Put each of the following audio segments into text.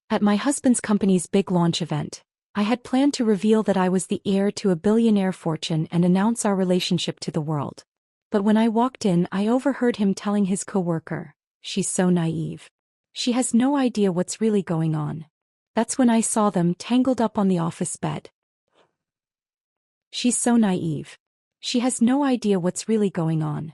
At my husband's company's big launch event, I had planned to reveal that I was the heir to a billionaire fortune and announce our relationship to the world. But when I walked in, I overheard him telling his coworker, "She's so naive. She has no idea what's really going on." That's when I saw them tangled up on the office bed. "She's so naive. She has no idea what's really going on."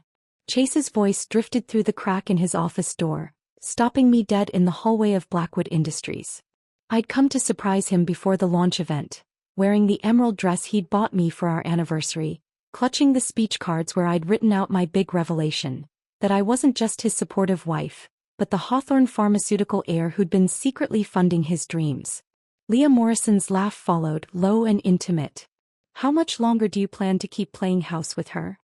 Chase's voice drifted through the crack in his office door, stopping me dead in the hallway of Blackwood Industries. I'd come to surprise him before the launch event, wearing the emerald dress he'd bought me for our anniversary, clutching the speech cards where I'd written out my big revelation, that I wasn't just his supportive wife, but the Hawthorne pharmaceutical heir who'd been secretly funding his dreams. Leah Morrison's laugh followed, low and intimate. "How much longer do you plan to keep playing house with her?"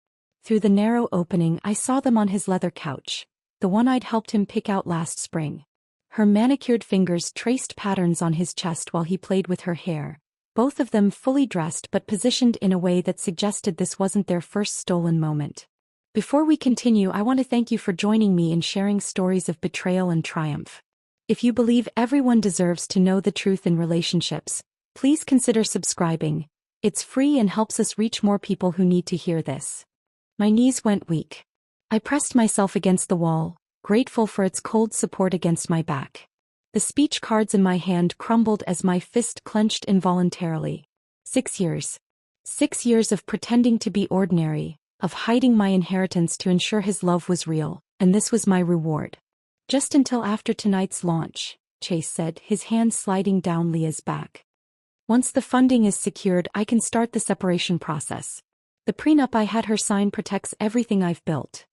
Through the narrow opening, I saw them on his leather couch, the one I'd helped him pick out last spring. Her manicured fingers traced patterns on his chest while he played with her hair, both of them fully dressed but positioned in a way that suggested this wasn't their first stolen moment. Before we continue, I want to thank you for joining me in sharing stories of betrayal and triumph. If you believe everyone deserves to know the truth in relationships, please consider subscribing. It's free and helps us reach more people who need to hear this. My knees went weak. I pressed myself against the wall, grateful for its cold support against my back. The speech cards in my hand crumbled as my fist clenched involuntarily. 6 years. 6 years of pretending to be ordinary, of hiding my inheritance to ensure his love was real, and this was my reward. "Just until after tonight's launch," Chase said, his hand sliding down Leah's back. "Once the funding is secured, I can start the separation process. The prenup I had her sign protects everything I've built."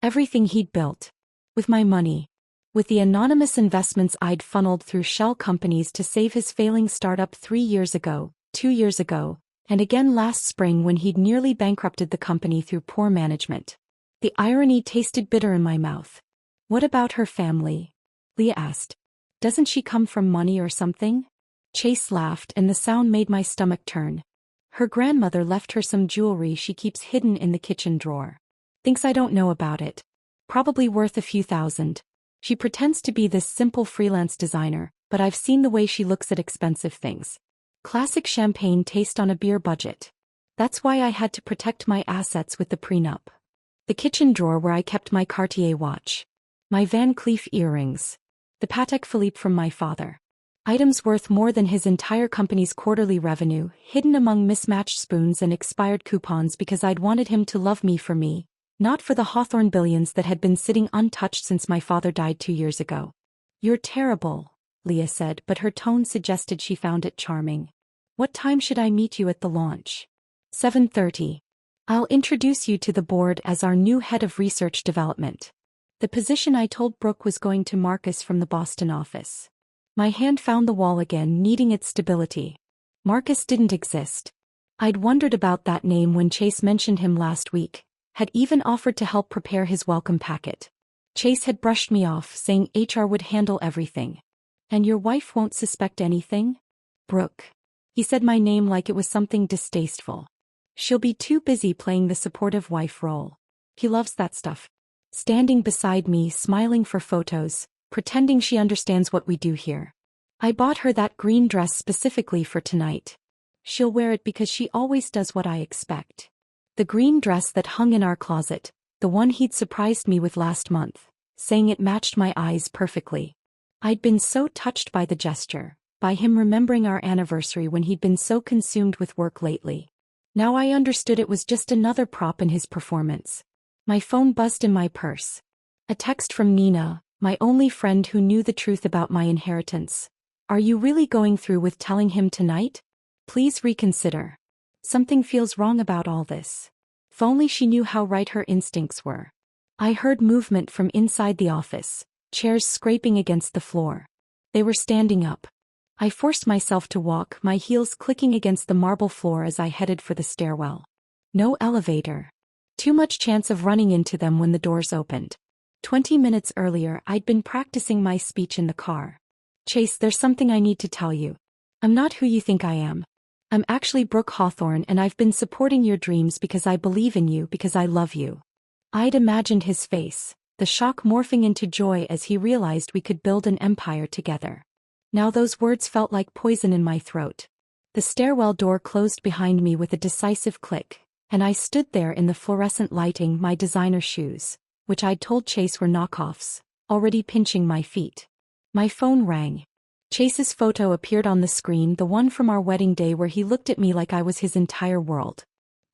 Everything he'd built. With my money. With the anonymous investments I'd funneled through shell companies to save his failing startup 3 years ago, 2 years ago, and again last spring when he'd nearly bankrupted the company through poor management. The irony tasted bitter in my mouth. "What about her family?" Leah asked. "Doesn't she come from money or something?" Chase laughed, and the sound made my stomach turn. "Her grandmother left her some jewelry she keeps hidden in the kitchen drawer. Thinks I don't know about it. Probably worth a few thousand. She pretends to be this simple freelance designer, but I've seen the way she looks at expensive things. Classic champagne taste on a beer budget. That's why I had to protect my assets with the prenup. The kitchen drawer where I kept my Cartier watch. My Van Cleef earrings. The Patek Philippe from my father. Items worth more than his entire company's quarterly revenue, hidden among mismatched spoons and expired coupons because I'd wanted him to love me for me, not for the Hawthorne billions that had been sitting untouched since my father died 2 years ago." "You're terrible," Leah said, but her tone suggested she found it charming. "What time should I meet you at the launch?" 7:30. "I'll introduce you to the board as our new head of research development. The position I told Brooke was going to Marcus from the Boston office." My hand found the wall again, needing its stability. Marcus didn't exist. I'd wondered about that name when Chase mentioned him last week, had even offered to help prepare his welcome packet. Chase had brushed me off, saying HR would handle everything. "And your wife won't suspect anything?" "Brooke." He said my name like it was something distasteful. "She'll be too busy playing the supportive wife role. He loves that stuff." Standing beside me, smiling for photos, pretending she understands what we do here. "I bought her that green dress specifically for tonight. She'll wear it because she always does what I expect." The green dress that hung in our closet, the one he'd surprised me with last month, saying it matched my eyes perfectly. I'd been so touched by the gesture, by him remembering our anniversary when he'd been so consumed with work lately. Now I understood it was just another prop in his performance. My phone buzzed in my purse. A text from Nina, my only friend who knew the truth about my inheritance. "Are you really going through with telling him tonight? Please reconsider. Something feels wrong about all this." If only she knew how right her instincts were. I heard movement from inside the office, chairs scraping against the floor. They were standing up. I forced myself to walk, my heels clicking against the marble floor as I headed for the stairwell. No elevator. Too much chance of running into them when the doors opened. 20 minutes earlier, I'd been practicing my speech in the car. "Chase, there's something I need to tell you. I'm not who you think I am. I'm actually Brooke Hawthorne, and I've been supporting your dreams because I believe in you, because I love you." I'd imagined his face, the shock morphing into joy as he realized we could build an empire together. Now those words felt like poison in my throat. The stairwell door closed behind me with a decisive click, and I stood there in the fluorescent lighting, my designer shoes, which I'd told Chase were knockoffs, already pinching my feet. My phone rang. Chase's photo appeared on the screen, the one from our wedding day where he looked at me like I was his entire world.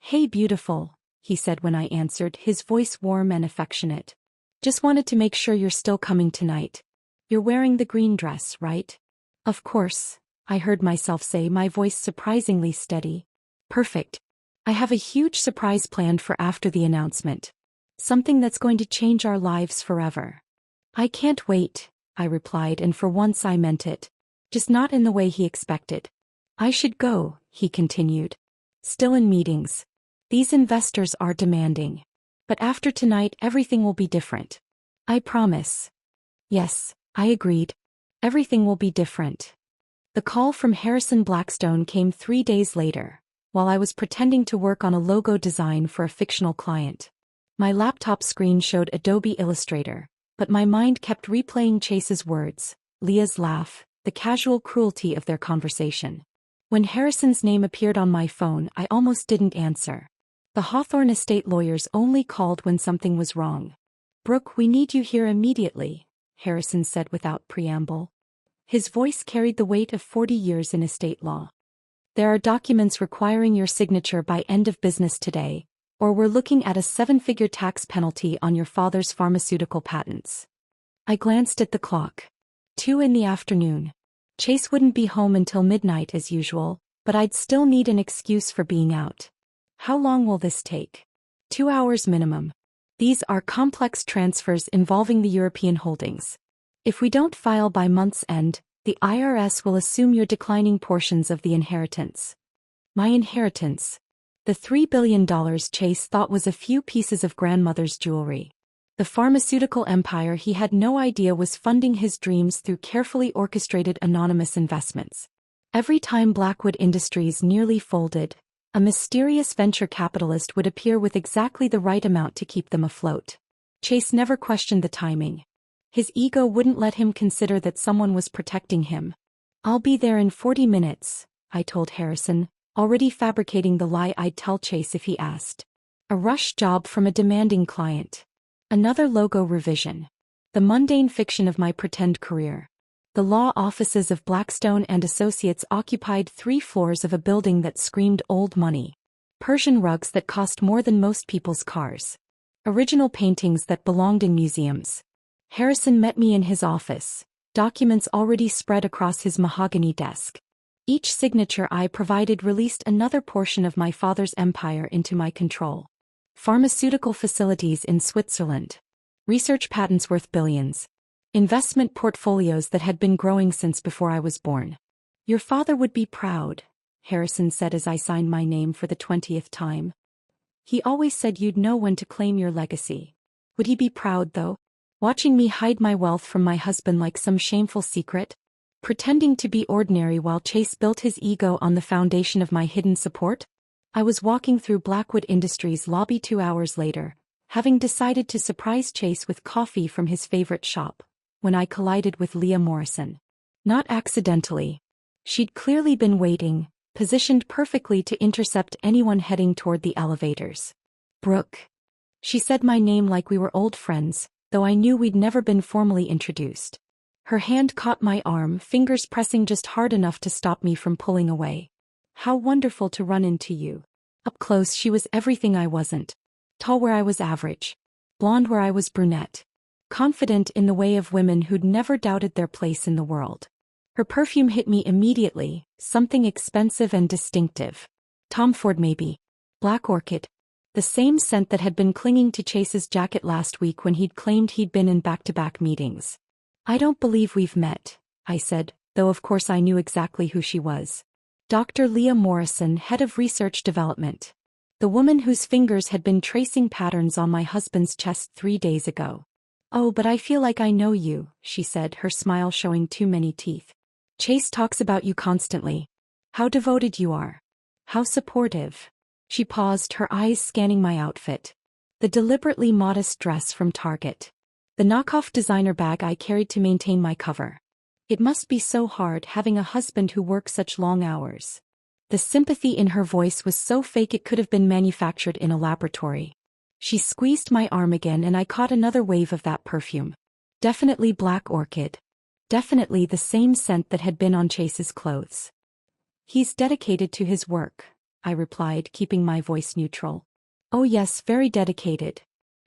"Hey beautiful," he said when I answered, his voice warm and affectionate. "Just wanted to make sure you're still coming tonight. You're wearing the green dress, right?" "Of course," I heard myself say, my voice surprisingly steady. "Perfect. I have a huge surprise planned for after the announcement. Something that's going to change our lives forever." "I can't wait," I replied, and for once I meant it. Just not in the way he expected. "I should go," he continued. "Still in meetings. These investors are demanding. But after tonight everything will be different. I promise." "Yes," I agreed. "Everything will be different." The call from Harrison Blackstone came 3 days later, while I was pretending to work on a logo design for a fictional client. My laptop screen showed Adobe Illustrator, but my mind kept replaying Chase's words, Leah's laugh, the casual cruelty of their conversation. When Harrison's name appeared on my phone, I almost didn't answer. The Hawthorne estate lawyers only called when something was wrong. "Brooke, we need you here immediately," Harrison said without preamble. His voice carried the weight of 40 years in estate law. "There are documents requiring your signature by end of business today, or we're looking at a 7-figure tax penalty on your father's pharmaceutical patents." I glanced at the clock. 2 in the afternoon. Chase wouldn't be home until midnight as usual, but I'd still need an excuse for being out. "How long will this take?" 2 hours minimum. These are complex transfers involving the European holdings. If we don't file by month's end, the IRS will assume you're declining portions of the inheritance. My inheritance. The $3 billion Chase thought was a few pieces of grandmother's jewelry. The pharmaceutical empire he had no idea was funding his dreams through carefully orchestrated anonymous investments. Every time Blackwood Industries nearly folded, a mysterious venture capitalist would appear with exactly the right amount to keep them afloat. Chase never questioned the timing. His ego wouldn't let him consider that someone was protecting him. "I'll be there in 40 minutes, I told Harrison, already fabricating the lie I'd tell Chase if he asked. A rush job from a demanding client. Another logo revision. The mundane fiction of my pretend career. The law offices of Blackstone and Associates occupied 3 floors of a building that screamed old money. Persian rugs that cost more than most people's cars. Original paintings that belonged in museums. Harrison met me in his office, documents already spread across his mahogany desk. Each signature I provided released another portion of my father's empire into my control. Pharmaceutical facilities in Switzerland. Research patents worth billions. Investment portfolios that had been growing since before I was born. "Your father would be proud," Harrison said as I signed my name for the 20th time. "He always said you'd know when to claim your legacy." Would he be proud though? Watching me hide my wealth from my husband like some shameful secret? Pretending to be ordinary while Chase built his ego on the foundation of my hidden support? I was walking through Blackwood Industries' lobby 2 hours later, having decided to surprise Chase with coffee from his favorite shop, when I collided with Leah Morrison. Not accidentally. She'd clearly been waiting, positioned perfectly to intercept anyone heading toward the elevators. "Brooke." She said my name like we were old friends, though I knew we'd never been formally introduced. Her hand caught my arm, fingers pressing just hard enough to stop me from pulling away. "How wonderful to run into you." Up close she was everything I wasn't. Tall where I was average. Blonde where I was brunette. Confident in the way of women who'd never doubted their place in the world. Her perfume hit me immediately, something expensive and distinctive. Tom Ford maybe. Black orchid. The same scent that had been clinging to Chase's jacket last week when he'd claimed he'd been in back-to-back meetings. "I don't believe we've met," I said, though of course I knew exactly who she was. Dr. Leah Morrison, head of research development. The woman whose fingers had been tracing patterns on my husband's chest 3 days ago. "Oh, but I feel like I know you," she said, her smile showing too many teeth. "Chase talks about you constantly. How devoted you are. How supportive." She paused, her eyes scanning my outfit. The deliberately modest dress from Target. The knockoff designer bag I carried to maintain my cover. It must be so hard having a husband who works such long hours. The sympathy in her voice was so fake it could have been manufactured in a laboratory. She squeezed my arm again and I caught another wave of that perfume. Definitely black orchid. Definitely the same scent that had been on Chase's clothes. He's dedicated to his work, I replied, keeping my voice neutral. Oh yes, very dedicated.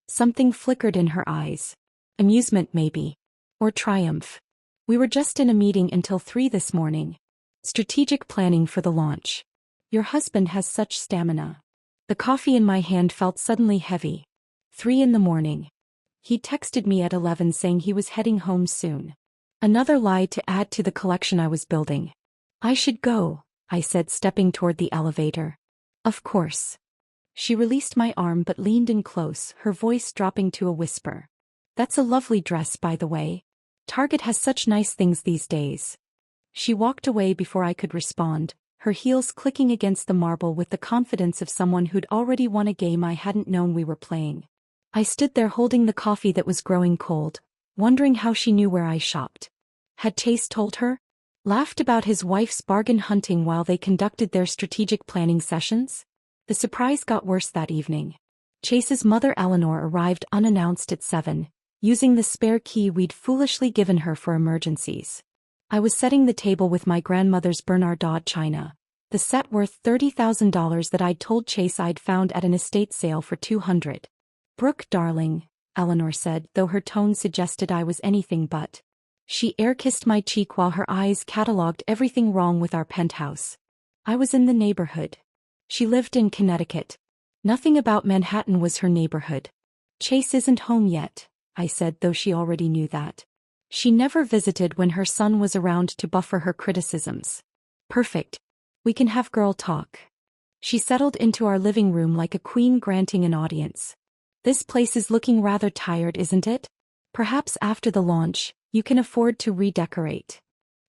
Something flickered in her eyes. Amusement maybe. Or triumph. We were just in a meeting until 3 this morning. Strategic planning for the launch. Your husband has such stamina. The coffee in my hand felt suddenly heavy. 3 in the morning. He texted me at 11 saying he was heading home soon. Another lie to add to the collection I was building. I should go, I said, stepping toward the elevator. Of course. She released my arm but leaned in close, her voice dropping to a whisper. That's a lovely dress, by the way. Target has such nice things these days. She walked away before I could respond, her heels clicking against the marble with the confidence of someone who'd already won a game I hadn't known we were playing. I stood there holding the coffee that was growing cold, wondering how she knew where I shopped. Had Chase told her? Laughed about his wife's bargain hunting while they conducted their strategic planning sessions? The surprise got worse that evening. Chase's mother Eleanor arrived unannounced at 7, using the spare key we'd foolishly given her for emergencies. I was setting the table with my grandmother's Bernardin china, the set worth $30,000 that I'd told Chase I'd found at an estate sale for $200. Brooke, darling, Eleanor said, though her tone suggested I was anything but. She air-kissed my cheek while her eyes catalogued everything wrong with our penthouse. I was in the neighborhood. She lived in Connecticut. Nothing about Manhattan was her neighborhood. Chase isn't home yet, I said, though she already knew that. She never visited when her son was around to buffer her criticisms. Perfect. We can have girl talk. She settled into our living room like a queen granting an audience. This place is looking rather tired, isn't it? Perhaps after the launch, you can afford to redecorate.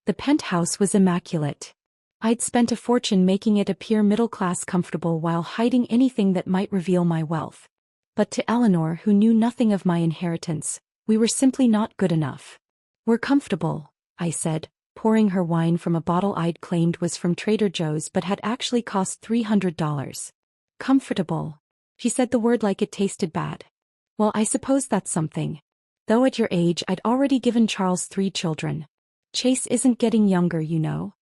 The penthouse was immaculate. I'd spent a fortune making it appear middle-class comfortable while hiding anything that might reveal my wealth. But to Eleanor, who knew nothing of my inheritance, we were simply not good enough. We're comfortable, I said, pouring her wine from a bottle I'd claimed was from Trader Joe's but had actually cost $300. Comfortable. She said the word like it tasted bad. Well, I suppose that's something. Though at your age I'd already given Charles 3 children. Chase isn't getting younger, you know.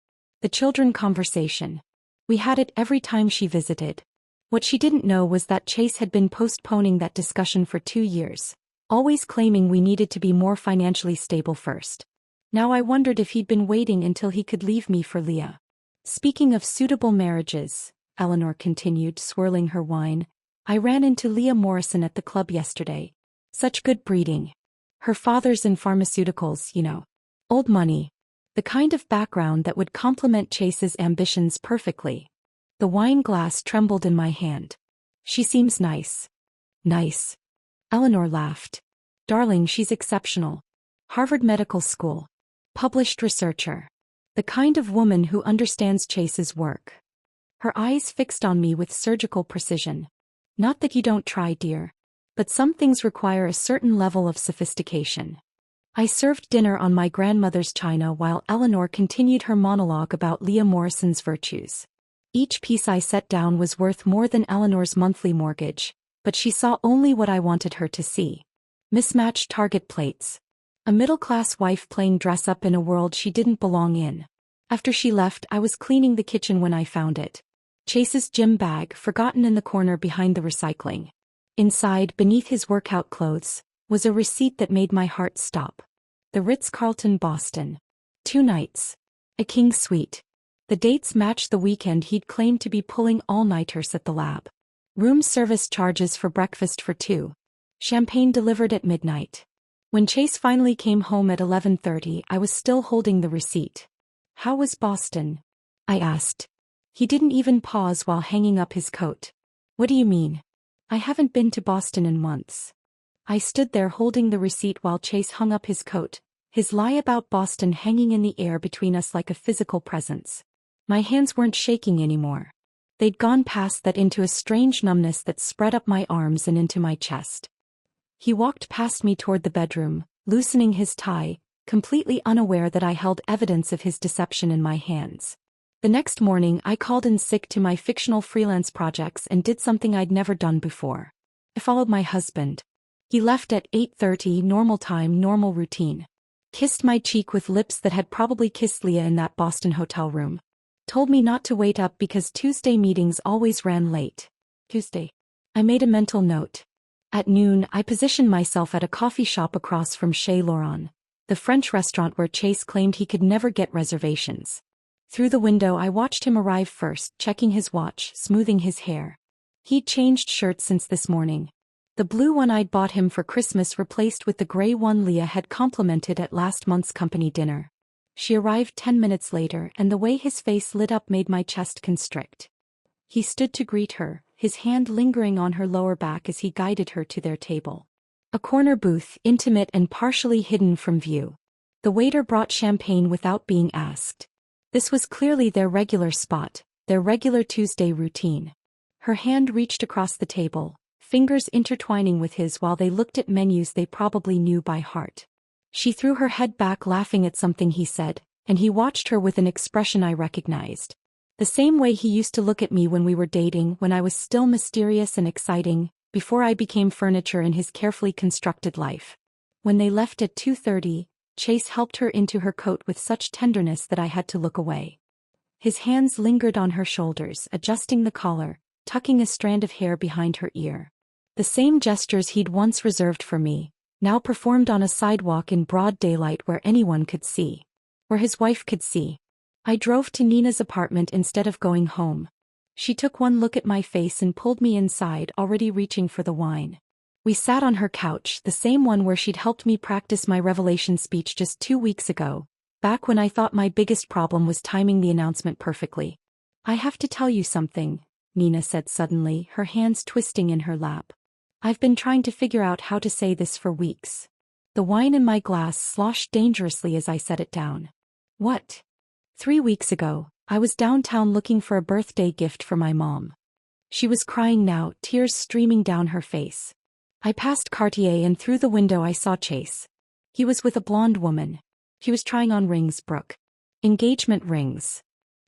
The children conversation. We had it every time she visited. What she didn't know was that Chase had been postponing that discussion for 2 years, always claiming we needed to be more financially stable first. Now I wondered if he'd been waiting until he could leave me for Leah. Speaking of suitable marriages, Eleanor continued, swirling her wine, I ran into Leah Morrison at the club yesterday. Such good breeding. Her father's in pharmaceuticals, you know. Old money. The kind of background that would complement Chase's ambitions perfectly. The wine glass trembled in my hand. She seems nice. Nice. Eleanor laughed. Darling, she's exceptional. Harvard Medical School. Published researcher. The kind of woman who understands Chase's work. Her eyes fixed on me with surgical precision. Not that you don't try, dear. But some things require a certain level of sophistication. I served dinner on my grandmother's china while Eleanor continued her monologue about Leah Morrison's virtues. Each piece I set down was worth more than Eleanor's monthly mortgage, but she saw only what I wanted her to see. Mismatched Target plates. A middle-class wife playing dress-up in a world she didn't belong in. After she left, I was cleaning the kitchen when I found it. Chase's gym bag, forgotten in the corner behind the recycling. Inside, beneath his workout clothes, was a receipt that made my heart stop. The Ritz-Carlton, Boston. 2 nights. A king suite. The dates matched the weekend he'd claimed to be pulling all-nighters at the lab. Room service charges for breakfast for 2. Champagne delivered at midnight. When Chase finally came home at 11:30, I was still holding the receipt. How was Boston? I asked. He didn't even pause while hanging up his coat. What do you mean? I haven't been to Boston in months. I stood there holding the receipt while Chase hung up his coat, his lie about Boston hanging in the air between us like a physical presence. My hands weren't shaking anymore. They'd gone past that into a strange numbness that spread up my arms and into my chest. He walked past me toward the bedroom, loosening his tie, completely unaware that I held evidence of his deception in my hands. The next morning I called in sick to my fictional freelance projects and did something I'd never done before. I followed my husband. He left at 8:30 normal time, normal routine. Kissed my cheek with lips that had probably kissed Leah in that Boston hotel room. Told me not to wait up because Tuesday meetings always ran late. Tuesday. I made a mental note. At noon I positioned myself at a coffee shop across from Chez Laurent, the French restaurant where Chase claimed he could never get reservations. Through the window I watched him arrive first, checking his watch, smoothing his hair. He'd changed shirts since this morning. The blue one I'd bought him for Christmas replaced with the gray one Leah had complimented at last month's company dinner. She arrived 10 minutes later and the way his face lit up made my chest constrict. He stood to greet her, his hand lingering on her lower back as he guided her to their table. A corner booth, intimate and partially hidden from view. The waiter brought champagne without being asked. This was clearly their regular spot, their regular Tuesday routine. Her hand reached across the table, fingers intertwining with his while they looked at menus they probably knew by heart. She threw her head back laughing at something he said, and he watched her with an expression I recognized. The same way he used to look at me when we were dating, when I was still mysterious and exciting, before I became furniture in his carefully constructed life. When they left at 2:30, Chase helped her into her coat with such tenderness that I had to look away. His hands lingered on her shoulders, adjusting the collar, tucking a strand of hair behind her ear. The same gestures he'd once reserved for me, now performed on a sidewalk in broad daylight where anyone could see. Where his wife could see. I drove to Nina's apartment instead of going home. She took one look at my face and pulled me inside, already reaching for the wine. We sat on her couch, the same one where she'd helped me practice my revelation speech just 2 weeks ago, back when I thought my biggest problem was timing the announcement perfectly. "I have to tell you something," Nina said suddenly, her hands twisting in her lap. "I've been trying to figure out how to say this for weeks." The wine in my glass sloshed dangerously as I set it down. "What?" 3 weeks ago, I was downtown looking for a birthday gift for my mom. She was crying now, tears streaming down her face. I passed Cartier and through the window I saw Chase. He was with a blonde woman. He was trying on rings, Brooke. Engagement rings.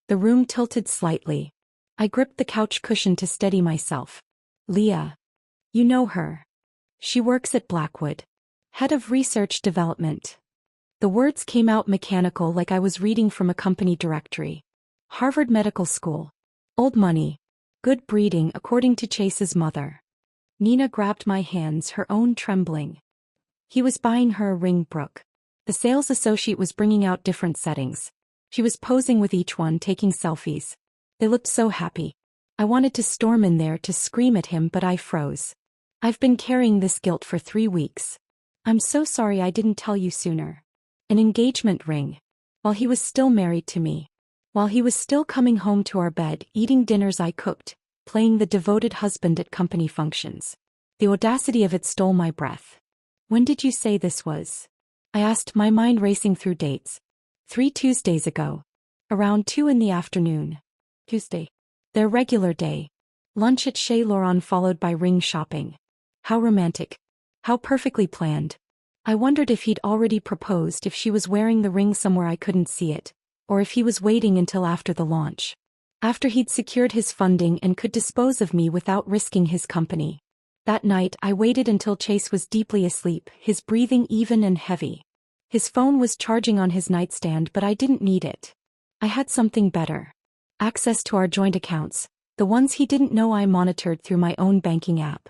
The room tilted slightly. I gripped the couch cushion to steady myself. "Leah. You know her. She works at Blackwood. Head of Research Development." The words came out mechanical, like I was reading from a company directory. Harvard Medical School. Old money. Good breeding, according to Chase's mother. Nina grabbed my hands, her own trembling. He was buying her a ring, Brooke. The sales associate was bringing out different settings. She was posing with each one, taking selfies. They looked so happy. I wanted to storm in there to scream at him, but I froze. "I've been carrying this guilt for 3 weeks. I'm so sorry I didn't tell you sooner." An engagement ring. While he was still married to me. While he was still coming home to our bed, eating dinners I cooked, playing the devoted husband at company functions. The audacity of it stole my breath. "When did you say this was?" I asked, my mind racing through dates. 3 Tuesdays ago. Around 2 in the afternoon. Tuesday. Their regular day. Lunch at Chez Laurent followed by ring shopping. How romantic. How perfectly planned. I wondered if he'd already proposed, if she was wearing the ring somewhere I couldn't see it, or if he was waiting until after the launch. After he'd secured his funding and could dispose of me without risking his company. That night I waited until Chase was deeply asleep, his breathing even and heavy. His phone was charging on his nightstand, but I didn't need it. I had something better. Access to our joint accounts, the ones he didn't know I monitored through my own banking app.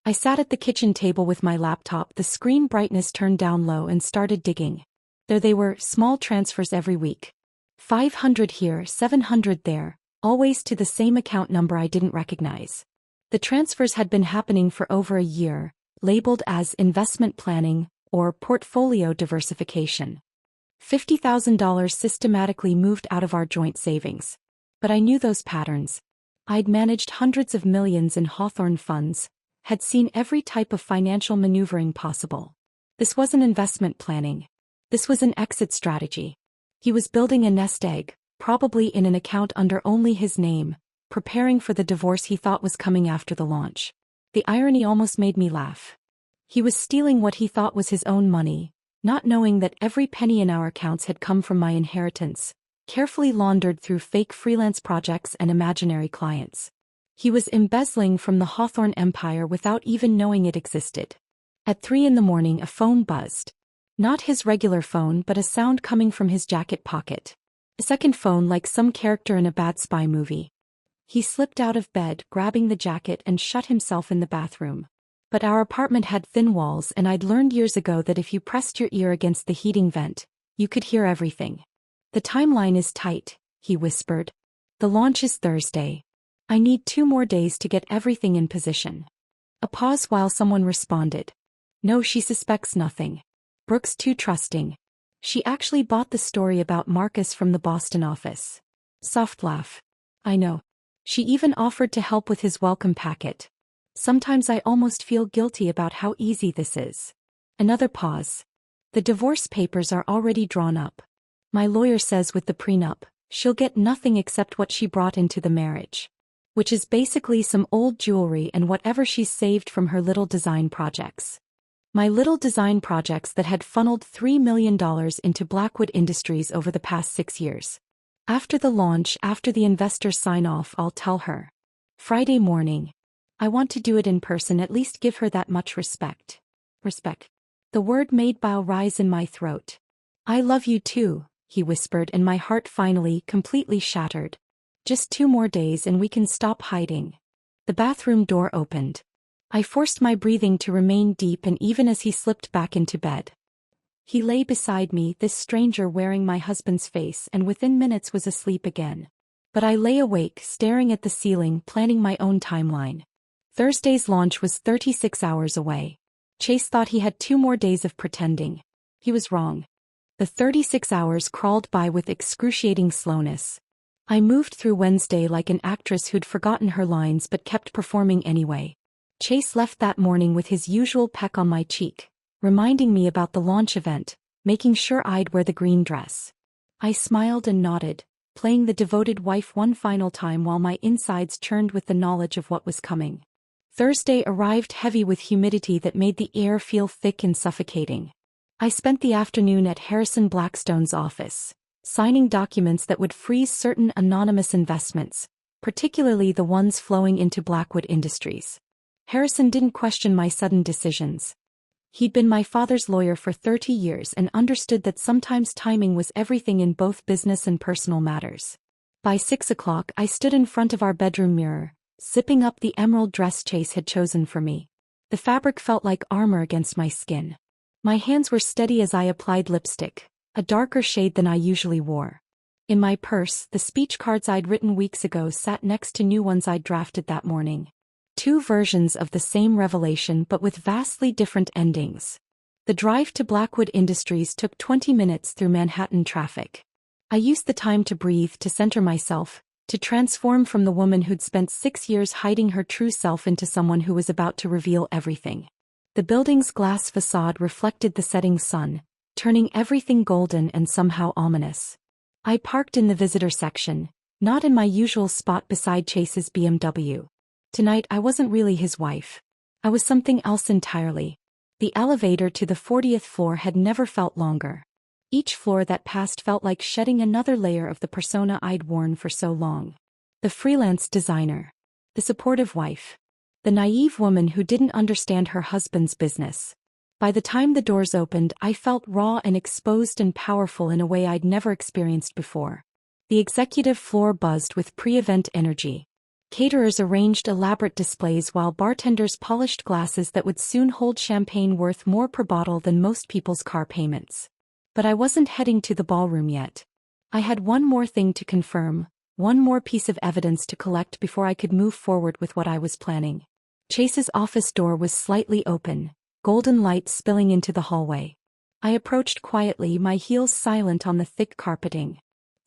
I sat at the kitchen table with my laptop, the screen brightness turned down low, and started digging. There they were, small transfers every week. 500 here, 700 there, always to the same account number I didn't recognize. The transfers had been happening for over a year, labeled as investment planning or portfolio diversification. $50,000 systematically moved out of our joint savings. But I knew those patterns. I'd managed hundreds of millions in Hawthorne funds, had seen every type of financial maneuvering possible. This wasn't investment planning. This was an exit strategy. He was building a nest egg, probably in an account under only his name, preparing for the divorce he thought was coming after the launch. The irony almost made me laugh. He was stealing what he thought was his own money, not knowing that every penny in our accounts had come from my inheritance, carefully laundered through fake freelance projects and imaginary clients. He was embezzling from the Hawthorne empire without even knowing it existed. At 3 in the morning a phone buzzed. Not his regular phone but a sound coming from his jacket pocket. A second phone like some character in a bad spy movie. He slipped out of bed, grabbing the jacket and shut himself in the bathroom. But our apartment had thin walls and I'd learned years ago that if you pressed your ear against the heating vent, you could hear everything. The timeline is tight, he whispered. The launch is Thursday. I need 2 more days to get everything in position. A pause while someone responded. No, she suspects nothing. Brooke's too trusting. She actually bought the story about Marcus from the Boston office. Soft laugh. I know. She even offered to help with his welcome packet. Sometimes I almost feel guilty about how easy this is. Another pause. The divorce papers are already drawn up. My lawyer says with the prenup, she'll get nothing except what she brought into the marriage. Which is basically some old jewelry and whatever she's saved from her little design projects. My little design projects that had funneled $3 million into Blackwood Industries over the past 6 years. After the launch, after the investors sign off, I'll tell her. Friday morning. I want to do it in person, at least give her that much respect. Respect. The word made bile rise in my throat. I love you too, he whispered, and my heart finally completely shattered. Just 2 more days and we can stop hiding. The bathroom door opened. I forced my breathing to remain deep, and even as he slipped back into bed. He lay beside me, this stranger wearing my husband's face, and within minutes was asleep again. But I lay awake, staring at the ceiling, planning my own timeline. Thursday's launch was 36 hours away. Chase thought he had 2 more days of pretending. He was wrong. The 36 hours crawled by with excruciating slowness. I moved through Wednesday like an actress who'd forgotten her lines but kept performing anyway. Chase left that morning with his usual peck on my cheek, reminding me about the launch event, making sure I'd wear the green dress. I smiled and nodded, playing the devoted wife one final time while my insides churned with the knowledge of what was coming. Thursday arrived heavy with humidity that made the air feel thick and suffocating. I spent the afternoon at Harrison Blackstone's office, signing documents that would freeze certain anonymous investments, particularly the ones flowing into Blackwood Industries. Harrison didn't question my sudden decisions. He'd been my father's lawyer for 30 years and understood that sometimes timing was everything in both business and personal matters. By 6 o'clock I stood in front of our bedroom mirror, zipping up the emerald dress Chase had chosen for me. The fabric felt like armor against my skin. My hands were steady as I applied lipstick, a darker shade than I usually wore. In my purse, the speech cards I'd written weeks ago sat next to new ones I'd drafted that morning. 2 versions of the same revelation but with vastly different endings. The drive to Blackwood Industries took 20 minutes through Manhattan traffic. I used the time to breathe, to center myself, to transform from the woman who'd spent 6 years hiding her true self into someone who was about to reveal everything. The building's glass facade reflected the setting sun, turning everything golden and somehow ominous. I parked in the visitor section, not in my usual spot beside Chase's BMW. Tonight I wasn't really his wife. I was something else entirely. The elevator to the 40th floor had never felt longer. Each floor that passed felt like shedding another layer of the persona I'd worn for so long. The freelance designer. The supportive wife. The naive woman who didn't understand her husband's business. By the time the doors opened, I felt raw and exposed and powerful in a way I'd never experienced before. The executive floor buzzed with pre-event energy. Caterers arranged elaborate displays while bartenders polished glasses that would soon hold champagne worth more per bottle than most people's car payments. But I wasn't heading to the ballroom yet. I had one more thing to confirm, one more piece of evidence to collect before I could move forward with what I was planning. Chase's office door was slightly open, golden light spilling into the hallway. I approached quietly, my heels silent on the thick carpeting.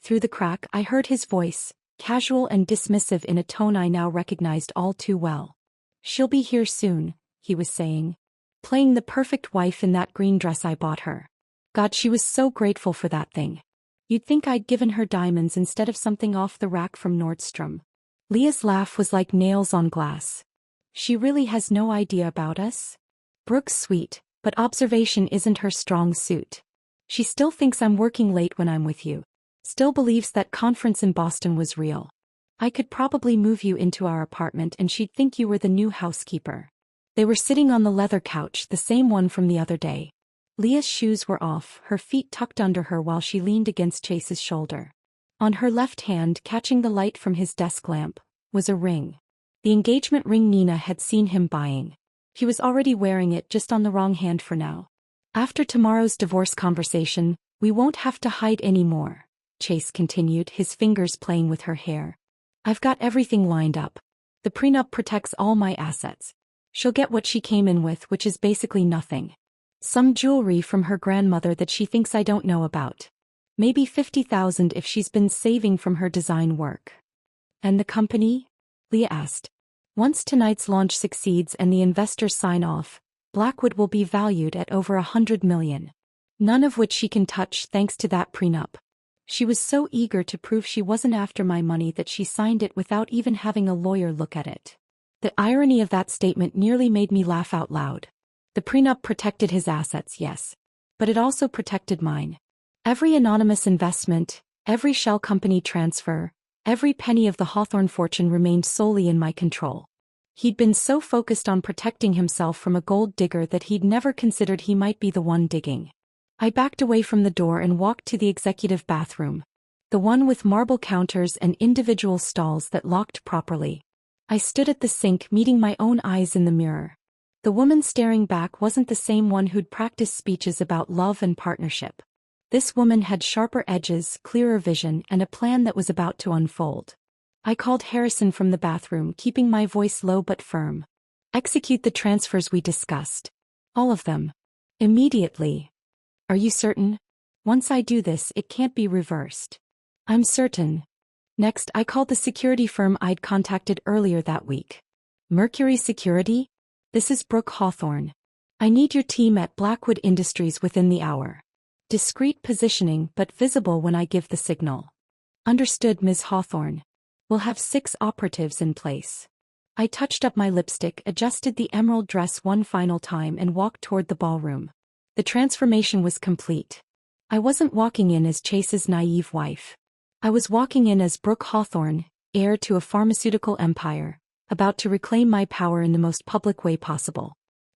Through the crack I heard his voice, casual and dismissive in a tone I now recognized all too well. "She'll be here soon," he was saying. "Playing the perfect wife in that green dress I bought her. God, she was so grateful for that thing. You'd think I'd given her diamonds instead of something off the rack from Nordstrom." Leah's laugh was like nails on glass. "She really has no idea about us?" Brooke's sweet, but observation isn't her strong suit. She still thinks I'm working late when I'm with you. Still believes that conference in Boston was real. I could probably move you into our apartment and she'd think you were the new housekeeper. They were sitting on the leather couch, the same one from the other day. Leah's shoes were off, her feet tucked under her while she leaned against Chase's shoulder. On her left hand, catching the light from his desk lamp, was a ring. The engagement ring Nina had seen him buying. He was already wearing it, just on the wrong hand for now. After tomorrow's divorce conversation, we won't have to hide anymore, Chase continued, his fingers playing with her hair. I've got everything lined up. The prenup protects all my assets. She'll get what she came in with, which is basically nothing. Some jewelry from her grandmother that she thinks I don't know about. Maybe $50,000 if she's been saving from her design work. And the company? Leah asked. Once tonight's launch succeeds and the investors sign off, Blackwood will be valued at over $100 million. None of which she can touch thanks to that prenup. She was so eager to prove she wasn't after my money that she signed it without even having a lawyer look at it. The irony of that statement nearly made me laugh out loud. The prenup protected his assets, yes. But it also protected mine. Every anonymous investment, every shell company transfer, every penny of the Hawthorne fortune remained solely in my control. He'd been so focused on protecting himself from a gold digger that he'd never considered he might be the one digging. I backed away from the door and walked to the executive bathroom. The one with marble counters and individual stalls that locked properly. I stood at the sink, meeting my own eyes in the mirror. The woman staring back wasn't the same one who'd practiced speeches about love and partnership. This woman had sharper edges, clearer vision, and a plan that was about to unfold. I called Harrison from the bathroom, keeping my voice low but firm. Execute the transfers we discussed. All of them. Immediately. Are you certain? Once I do this, it can't be reversed. I'm certain. Next, I called the security firm I'd contacted earlier that week. Mercury Security? This is Brooke Hawthorne. I need your team at Blackwood Industries within the hour. Discreet positioning but visible when I give the signal. Understood, Ms. Hawthorne. We'll have 6 operatives in place. I touched up my lipstick, adjusted the emerald dress one final time and walked toward the ballroom. The transformation was complete. I wasn't walking in as Chase's naive wife. I was walking in as Brooke Hawthorne, heir to a pharmaceutical empire, about to reclaim my power in the most public way possible.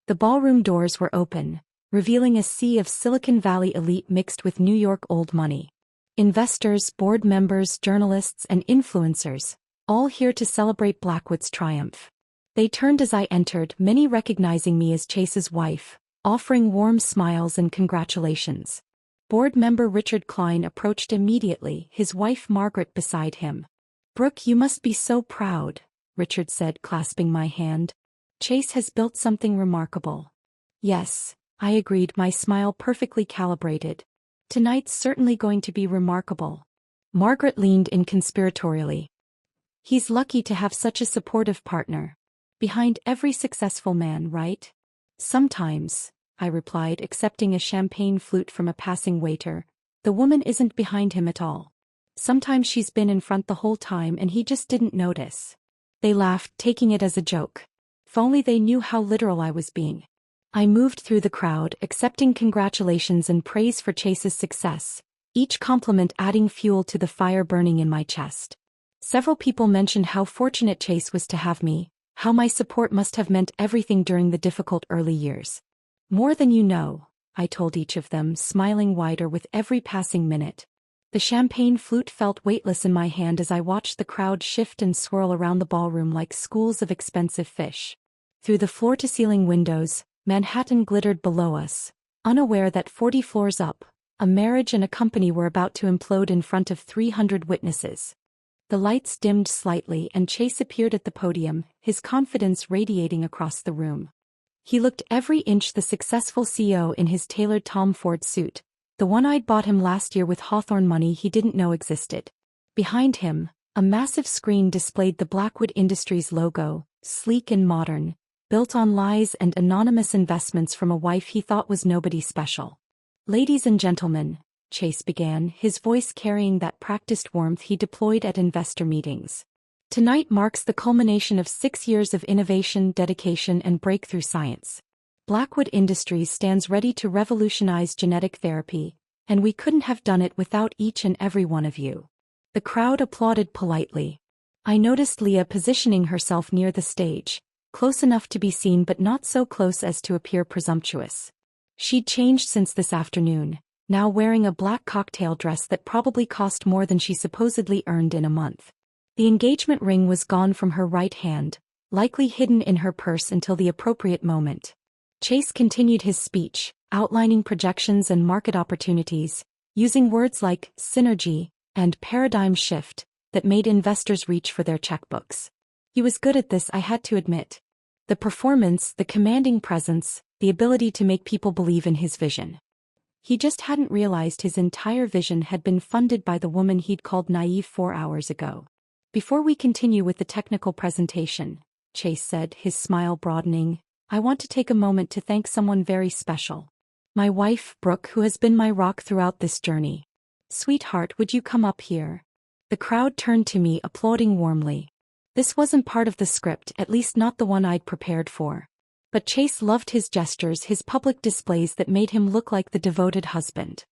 The ballroom doors were open, revealing a sea of Silicon Valley elite mixed with New York old money. Investors, board members, journalists, and influencers, all here to celebrate Blackwood's triumph. They turned as I entered, many recognizing me as Chase's wife, offering warm smiles and congratulations. Board member Richard Klein approached immediately, his wife Margaret beside him. "Brooke, you must be so proud," Richard said, clasping my hand. "Chase has built something remarkable." "Yes," I agreed, my smile perfectly calibrated. "Tonight's certainly going to be remarkable." Margaret leaned in conspiratorially. "He's lucky to have such a supportive partner. Behind every successful man, right?" "Sometimes," I replied, accepting a champagne flute from a passing waiter. "The woman isn't behind him at all. Sometimes she's been in front the whole time and he just didn't notice." They laughed, taking it as a joke. If only they knew how literal I was being. I moved through the crowd, accepting congratulations and praise for Chase's success, each compliment adding fuel to the fire burning in my chest. Several people mentioned how fortunate Chase was to have me, how my support must have meant everything during the difficult early years. "More than you know," I told each of them, smiling wider with every passing minute. The champagne flute felt weightless in my hand as I watched the crowd shift and swirl around the ballroom like schools of expensive fish. Through the floor-to-ceiling windows, Manhattan glittered below us, unaware that 40 floors up, a marriage and a company were about to implode in front of 300 witnesses. The lights dimmed slightly and Chase appeared at the podium, his confidence radiating across the room. He looked every inch the successful CEO in his tailored Tom Ford suit, the one I'd bought him last year with Hawthorne money he didn't know existed. Behind him, a massive screen displayed the Blackwood Industries logo, sleek and modern, built on lies and anonymous investments from a wife he thought was nobody special. "Ladies and gentlemen," Chase began, his voice carrying that practiced warmth he deployed at investor meetings. "Tonight marks the culmination of 6 years of innovation, dedication, and breakthrough science. Blackwood Industries stands ready to revolutionize genetic therapy, and we couldn't have done it without each and every one of you." The crowd applauded politely. I noticed Leah positioning herself near the stage, close enough to be seen but not so close as to appear presumptuous. She'd changed since this afternoon, now wearing a black cocktail dress that probably cost more than she supposedly earned in a month. The engagement ring was gone from her right hand, likely hidden in her purse until the appropriate moment. Chase continued his speech, outlining projections and market opportunities, using words like synergy and paradigm shift that made investors reach for their checkbooks. He was good at this, I had to admit. The performance, the commanding presence, the ability to make people believe in his vision. He just hadn't realized his entire vision had been funded by the woman he'd called naive 4 hours ago. "Before we continue with the technical presentation," Chase said, his smile broadening, "I want to take a moment to thank someone very special. My wife, Brooke, who has been my rock throughout this journey. Sweetheart, would you come up here?" The crowd turned to me, applauding warmly. This wasn't part of the script, at least not the one I'd prepared for. But Chase loved his gestures, his public displays that made him look like the devoted husband.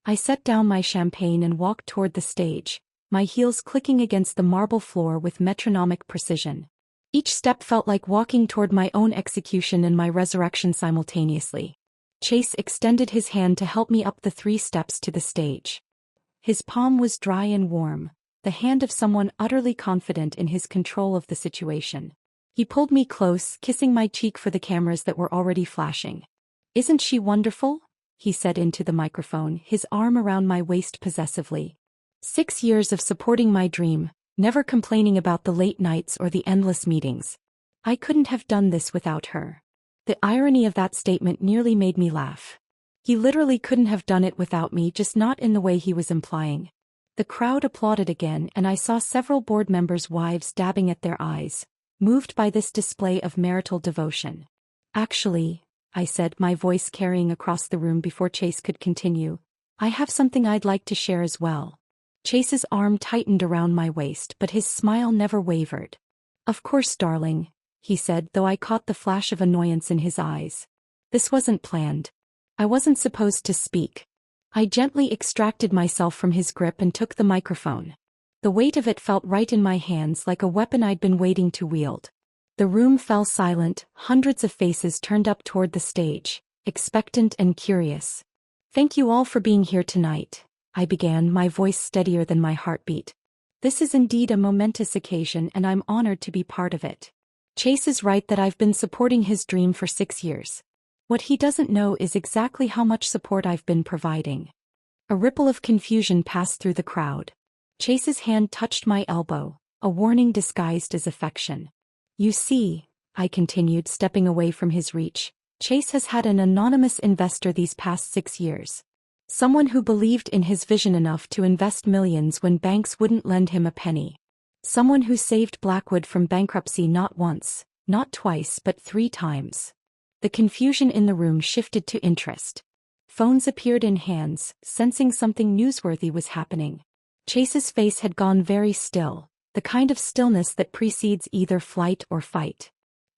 I set down my champagne and walked toward the stage, my heels clicking against the marble floor with metronomic precision. Each step felt like walking toward my own execution and my resurrection simultaneously. Chase extended his hand to help me up the 3 steps to the stage. His palm was dry and warm, the hand of someone utterly confident in his control of the situation. He pulled me close, kissing my cheek for the cameras that were already flashing. "Isn't she wonderful?" he said into the microphone, his arm around my waist possessively. 6 years of supporting my dream, never complaining about the late nights or the endless meetings. I couldn't have done this without her. The irony of that statement nearly made me laugh. He literally couldn't have done it without me, just not in the way he was implying. The crowd applauded again, and I saw several board members' wives dabbing at their eyes, moved by this display of marital devotion. "Actually," I said, my voice carrying across the room before Chase could continue, "I have something I'd like to share as well." Chase's arm tightened around my waist, but his smile never wavered. "Of course, darling," he said, though I caught the flash of annoyance in his eyes. "This wasn't planned. I wasn't supposed to speak." I gently extracted myself from his grip and took the microphone. The weight of it felt right in my hands, like a weapon I'd been waiting to wield. The room fell silent, hundreds of faces turned up toward the stage, expectant and curious. "Thank you all for being here tonight," I began, my voice steadier than my heartbeat. "This is indeed a momentous occasion, and I'm honored to be part of it. Chase is right that I've been supporting his dream for 6 years. What he doesn't know is exactly how much support I've been providing." A ripple of confusion passed through the crowd. Chase's hand touched my elbow, a warning disguised as affection. "You see," I continued, stepping away from his reach, "Chase has had an anonymous investor these past 6 years. Someone who believed in his vision enough to invest millions when banks wouldn't lend him a penny. Someone who saved Blackwood from bankruptcy not once, not twice, but 3 times. The confusion in the room shifted to interest. Phones appeared in hands, sensing something newsworthy was happening. Chase's face had gone very still, the kind of stillness that precedes either flight or fight.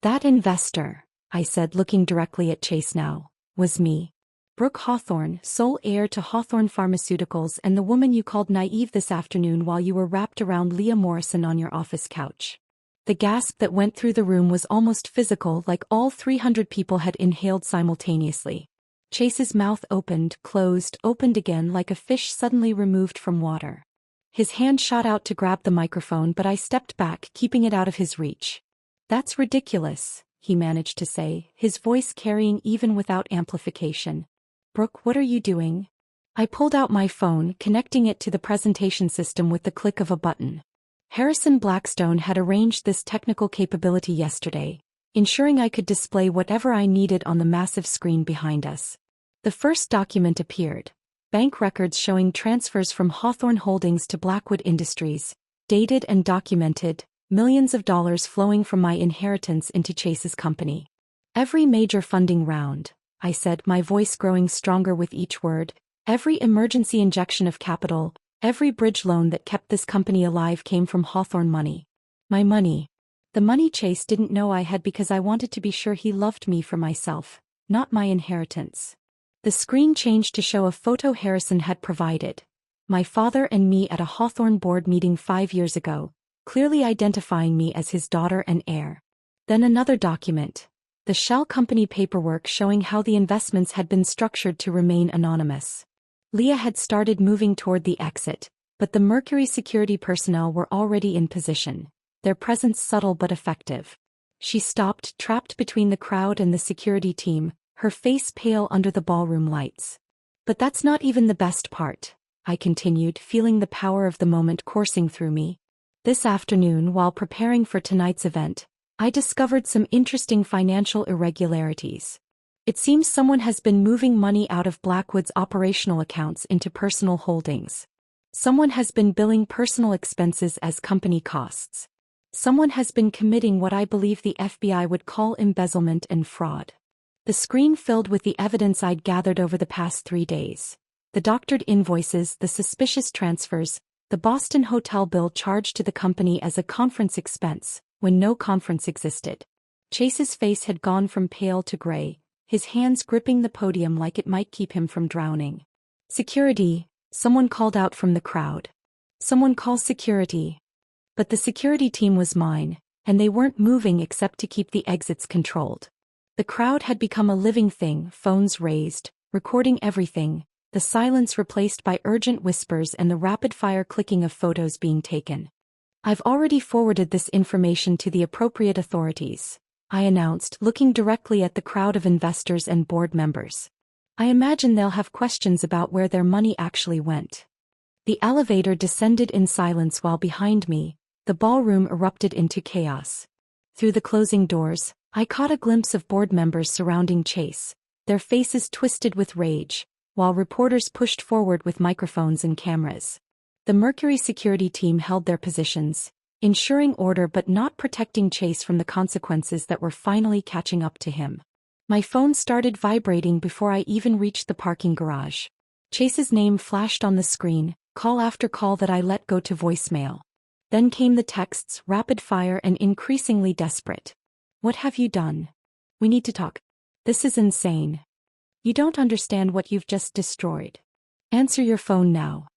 "That investor," I said, looking directly at Chase now, "was me. Brooke Hawthorne, sole heir to Hawthorne Pharmaceuticals, and the woman you called naive this afternoon while you were wrapped around Leah Morrison on your office couch." The gasp that went through the room was almost physical, like all 300 people had inhaled simultaneously. Chase's mouth opened, closed, opened again, like a fish suddenly removed from water. His hand shot out to grab the microphone, but I stepped back, keeping it out of his reach. "That's ridiculous," he managed to say, his voice carrying even without amplification. "Brooke, what are you doing?" I pulled out my phone, connecting it to the presentation system with the click of a button. Harrison Blackstone had arranged this technical capability yesterday, ensuring I could display whatever I needed on the massive screen behind us. The first document appeared. Bank records showing transfers from Hawthorne Holdings to Blackwood Industries, dated and documented, millions of dollars flowing from my inheritance into Chase's company. "Every major funding round," I said, my voice growing stronger with each word, "every emergency injection of capital, every bridge loan that kept this company alive came from Hawthorne money. My money. The money Chase didn't know I had because I wanted to be sure he loved me for myself. not my inheritance. The screen changed to show a photo Harrison had provided. My father and me at a Hawthorne board meeting 5 years ago, clearly identifying me as his daughter and heir. Then another document. The shell company paperwork showing how the investments had been structured to remain anonymous. Leah had started moving toward the exit, but the Mercury security personnel were already in position, their presence subtle but effective. She stopped, trapped between the crowd and the security team, her face pale under the ballroom lights. But that's not even the best part, I continued, feeling the power of the moment coursing through me. This afternoon, while preparing for tonight's event, I discovered some interesting financial irregularities. It seems someone has been moving money out of Blackwood's operational accounts into personal holdings. Someone has been billing personal expenses as company costs. Someone has been committing what I believe the FBI would call embezzlement and fraud. The screen filled with the evidence I'd gathered over the past 3 days. The doctored invoices, the suspicious transfers, the Boston hotel bill charged to the company as a conference expense, when no conference existed. Chase's face had gone from pale to gray, his hands gripping the podium like it might keep him from drowning. Security, someone called out from the crowd. Someone call security. But the security team was mine, and they weren't moving except to keep the exits controlled. The crowd had become a living thing, phones raised, recording everything, the silence replaced by urgent whispers and the rapid-fire clicking of photos being taken. I've already forwarded this information to the appropriate authorities, I announced, looking directly at the crowd of investors and board members. I imagine they'll have questions about where their money actually went. The elevator descended in silence while behind me, the ballroom erupted into chaos. Through the closing doors, I caught a glimpse of board members surrounding Chase, their faces twisted with rage, while reporters pushed forward with microphones and cameras. The Mercury security team held their positions, ensuring order but not protecting Chase from the consequences that were finally catching up to him. My phone started vibrating before I even reached the parking garage. Chase's name flashed on the screen, call after call that I let go to voicemail. Then came the texts, rapid fire and increasingly desperate. What have you done? We need to talk. This is insane. You don't understand what you've just destroyed. Answer your phone now.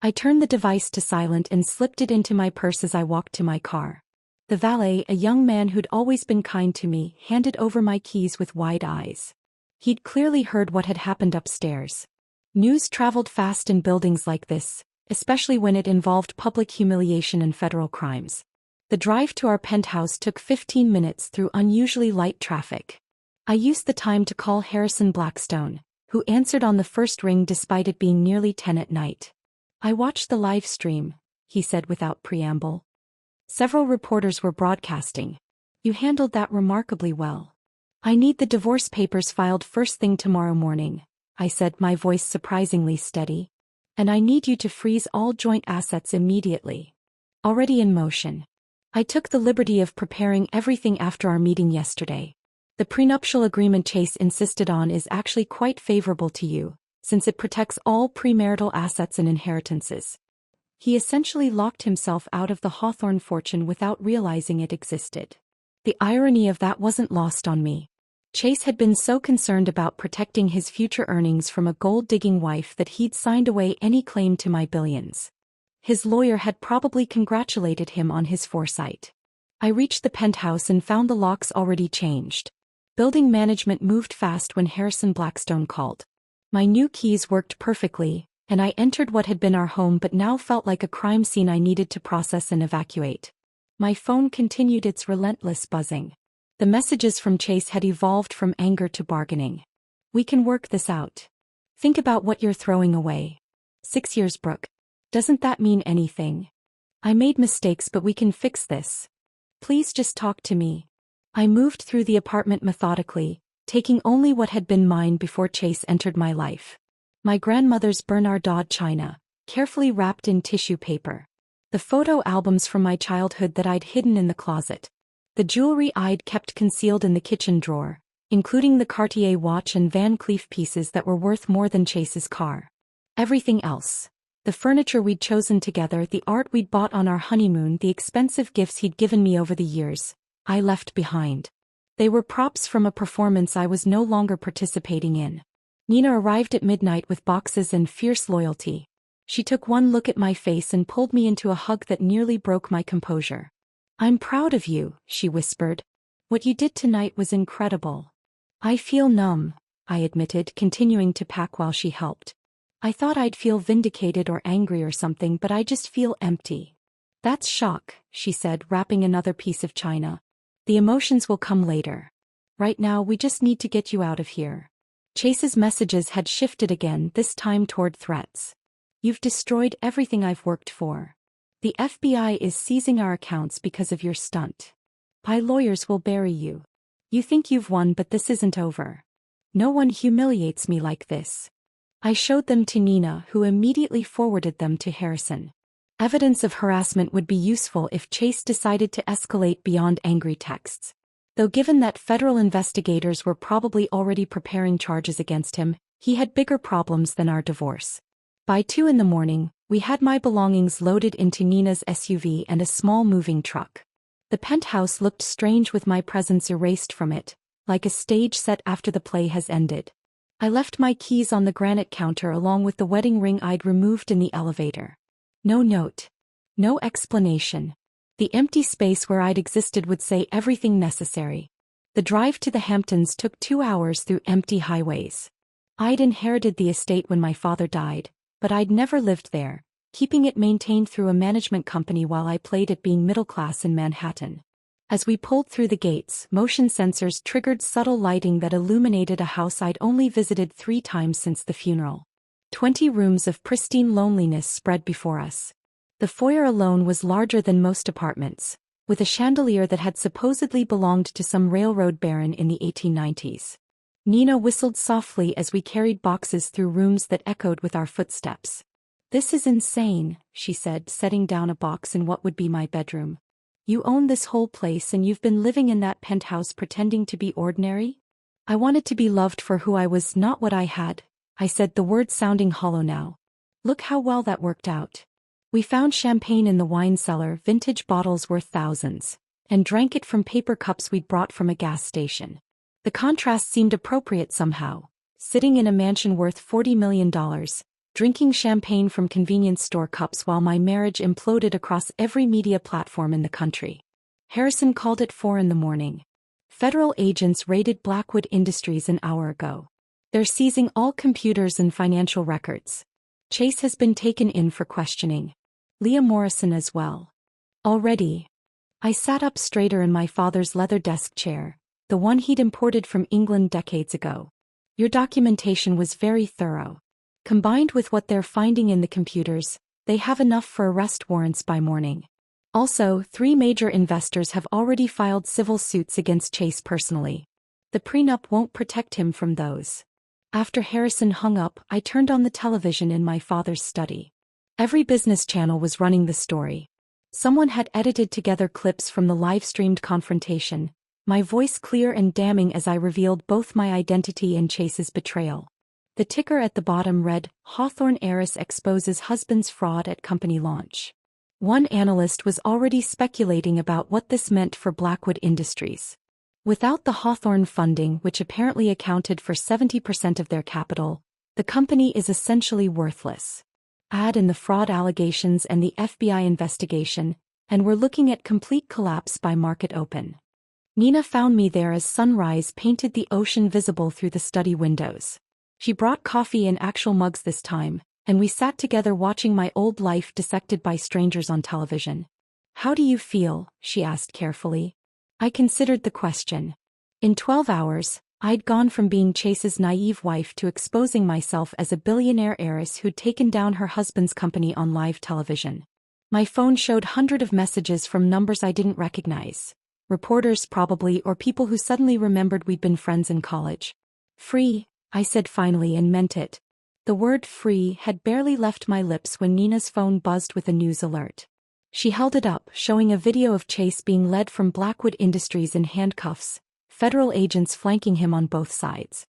I turned the device to silent and slipped it into my purse as I walked to my car. The valet, a young man who'd always been kind to me, handed over my keys with wide eyes. He'd clearly heard what had happened upstairs. News traveled fast in buildings like this, especially when it involved public humiliation and federal crimes. The drive to our penthouse took 15 minutes through unusually light traffic. I used the time to call Harrison Blackstone, who answered on the first ring despite it being nearly 10 at night. I watched the live stream, he said without preamble. Several reporters were broadcasting. You handled that remarkably well. I need the divorce papers filed first thing tomorrow morning, I said, my voice surprisingly steady. And I need you to freeze all joint assets immediately. Already in motion. I took the liberty of preparing everything after our meeting yesterday. The prenuptial agreement Chase insisted on is actually quite favorable to you, since it protects all premarital assets and inheritances. He essentially locked himself out of the Hawthorne fortune without realizing it existed. The irony of that wasn't lost on me. Chase had been so concerned about protecting his future earnings from a gold-digging wife that he'd signed away any claim to my billions. His lawyer had probably congratulated him on his foresight. I reached the penthouse and found the locks already changed. Building management moved fast when Harrison Blackstone called. My new keys worked perfectly, and I entered what had been our home but now felt like a crime scene I needed to process and evacuate. My phone continued its relentless buzzing. The messages from Chase had evolved from anger to bargaining. We can work this out. Think about what you're throwing away. 6 years, Brooke. Doesn't that mean anything? I made mistakes but we can fix this. Please just talk to me. I moved through the apartment methodically, taking only what had been mine before Chase entered my life. My grandmother's Bernardin china, carefully wrapped in tissue paper. The photo albums from my childhood that I'd hidden in the closet. The jewelry I'd kept concealed in the kitchen drawer, including the Cartier watch and Van Cleef pieces that were worth more than Chase's car. Everything else. The furniture we'd chosen together, the art we'd bought on our honeymoon, the expensive gifts he'd given me over the years, I left behind. They were props from a performance I was no longer participating in. Nina arrived at midnight with boxes and fierce loyalty. She took one look at my face and pulled me into a hug that nearly broke my composure. "I'm proud of you," she whispered. "What you did tonight was incredible." "I feel numb," I admitted, continuing to pack while she helped. "I thought I'd feel vindicated or angry or something, but I just feel empty." "That's shock," she said, wrapping another piece of china. "The emotions will come later. Right now we just need to get you out of here." Chase's messages had shifted again, this time toward threats. "You've destroyed everything I've worked for. The FBI is seizing our accounts because of your stunt. My lawyers will bury you. You think you've won, but this isn't over. No one humiliates me like this." I showed them to Nina, who immediately forwarded them to Harrison. Evidence of harassment would be useful if Chase decided to escalate beyond angry texts. Though given that federal investigators were probably already preparing charges against him, he had bigger problems than our divorce. By 2 a.m, we had my belongings loaded into Nina's SUV and a small moving truck. The penthouse looked strange with my presence erased from it, like a stage set after the play has ended. I left my keys on the granite counter along with the wedding ring I'd removed in the elevator. No note. No explanation. The empty space where I'd existed would say everything necessary. The drive to the Hamptons took 2 hours through empty highways. I'd inherited the estate when my father died, but I'd never lived there, keeping it maintained through a management company while I played at being middle class in Manhattan. As we pulled through the gates, motion sensors triggered subtle lighting that illuminated a house I'd only visited 3 times since the funeral. 20 rooms of pristine loneliness spread before us. The foyer alone was larger than most apartments, with a chandelier that had supposedly belonged to some railroad baron in the 1890s. Nina whistled softly as we carried boxes through rooms that echoed with our footsteps. "This is insane," she said, setting down a box in what would be my bedroom. "You own this whole place and you've been living in that penthouse pretending to be ordinary?" "I wanted to be loved for who I was, not what I had," I said, the words sounding hollow now. "Look how well that worked out. We found champagne in the wine cellar, vintage bottles worth thousands, and drank it from paper cups we'd brought from a gas station. The contrast seemed appropriate somehow, sitting in a mansion worth $40 million, drinking champagne from convenience store cups while my marriage imploded across every media platform in the country." Harrison called at 4 a.m. "Federal agents raided Blackwood Industries an hour ago. They're seizing all computers and financial records. Chase has been taken in for questioning. Leah Morrison as well." "Already?" I sat up straighter in my father's leather desk chair, the one he'd imported from England decades ago. "Your documentation was very thorough. Combined with what they're finding in the computers, they have enough for arrest warrants by morning. Also, 3 major investors have already filed civil suits against Chase personally. The prenup won't protect him from those." After Harrison hung up, I turned on the television in my father's study. Every business channel was running the story. Someone had edited together clips from the live-streamed confrontation, my voice clear and damning as I revealed both my identity and Chase's betrayal. The ticker at the bottom read, "Hawthorne heiress exposes husband's fraud at company launch." One analyst was already speculating about what this meant for Blackwood Industries. Without the Hawthorne funding, which apparently accounted for 70% of their capital, the company is essentially worthless. Add in the fraud allegations and the FBI investigation, and we're looking at complete collapse by market open. Nina found me there as sunrise painted the ocean visible through the study windows. She brought coffee in actual mugs this time, and we sat together watching my old life dissected by strangers on television. "How do you feel?" she asked carefully. I considered the question. In 12 hours, I'd gone from being Chase's naive wife to exposing myself as a billionaire heiress who'd taken down her husband's company on live television. My phone showed hundreds of messages from numbers I didn't recognize. Reporters probably, or people who suddenly remembered we'd been friends in college. "Free," I said finally and meant it. The word "free" had barely left my lips when Nina's phone buzzed with a news alert. She held it up, showing a video of Chase being led from Blackwood Industries in handcuffs, federal agents flanking him on both sides.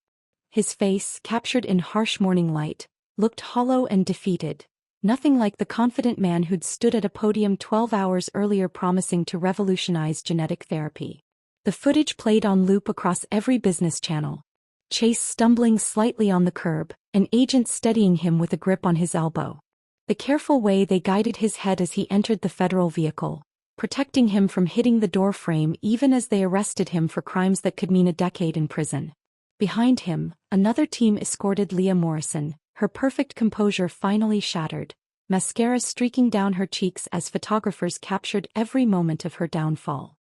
His face, captured in harsh morning light, looked hollow and defeated, nothing like the confident man who'd stood at a podium 12 hours earlier promising to revolutionize genetic therapy. The footage played on loop across every business channel. Chase stumbling slightly on the curb, an agent steadying him with a grip on his elbow. The careful way they guided his head as he entered the federal vehicle, protecting him from hitting the door frame even as they arrested him for crimes that could mean a decade in prison. Behind him, another team escorted Leah Morrison, her perfect composure finally shattered, mascara streaking down her cheeks as photographers captured every moment of her downfall.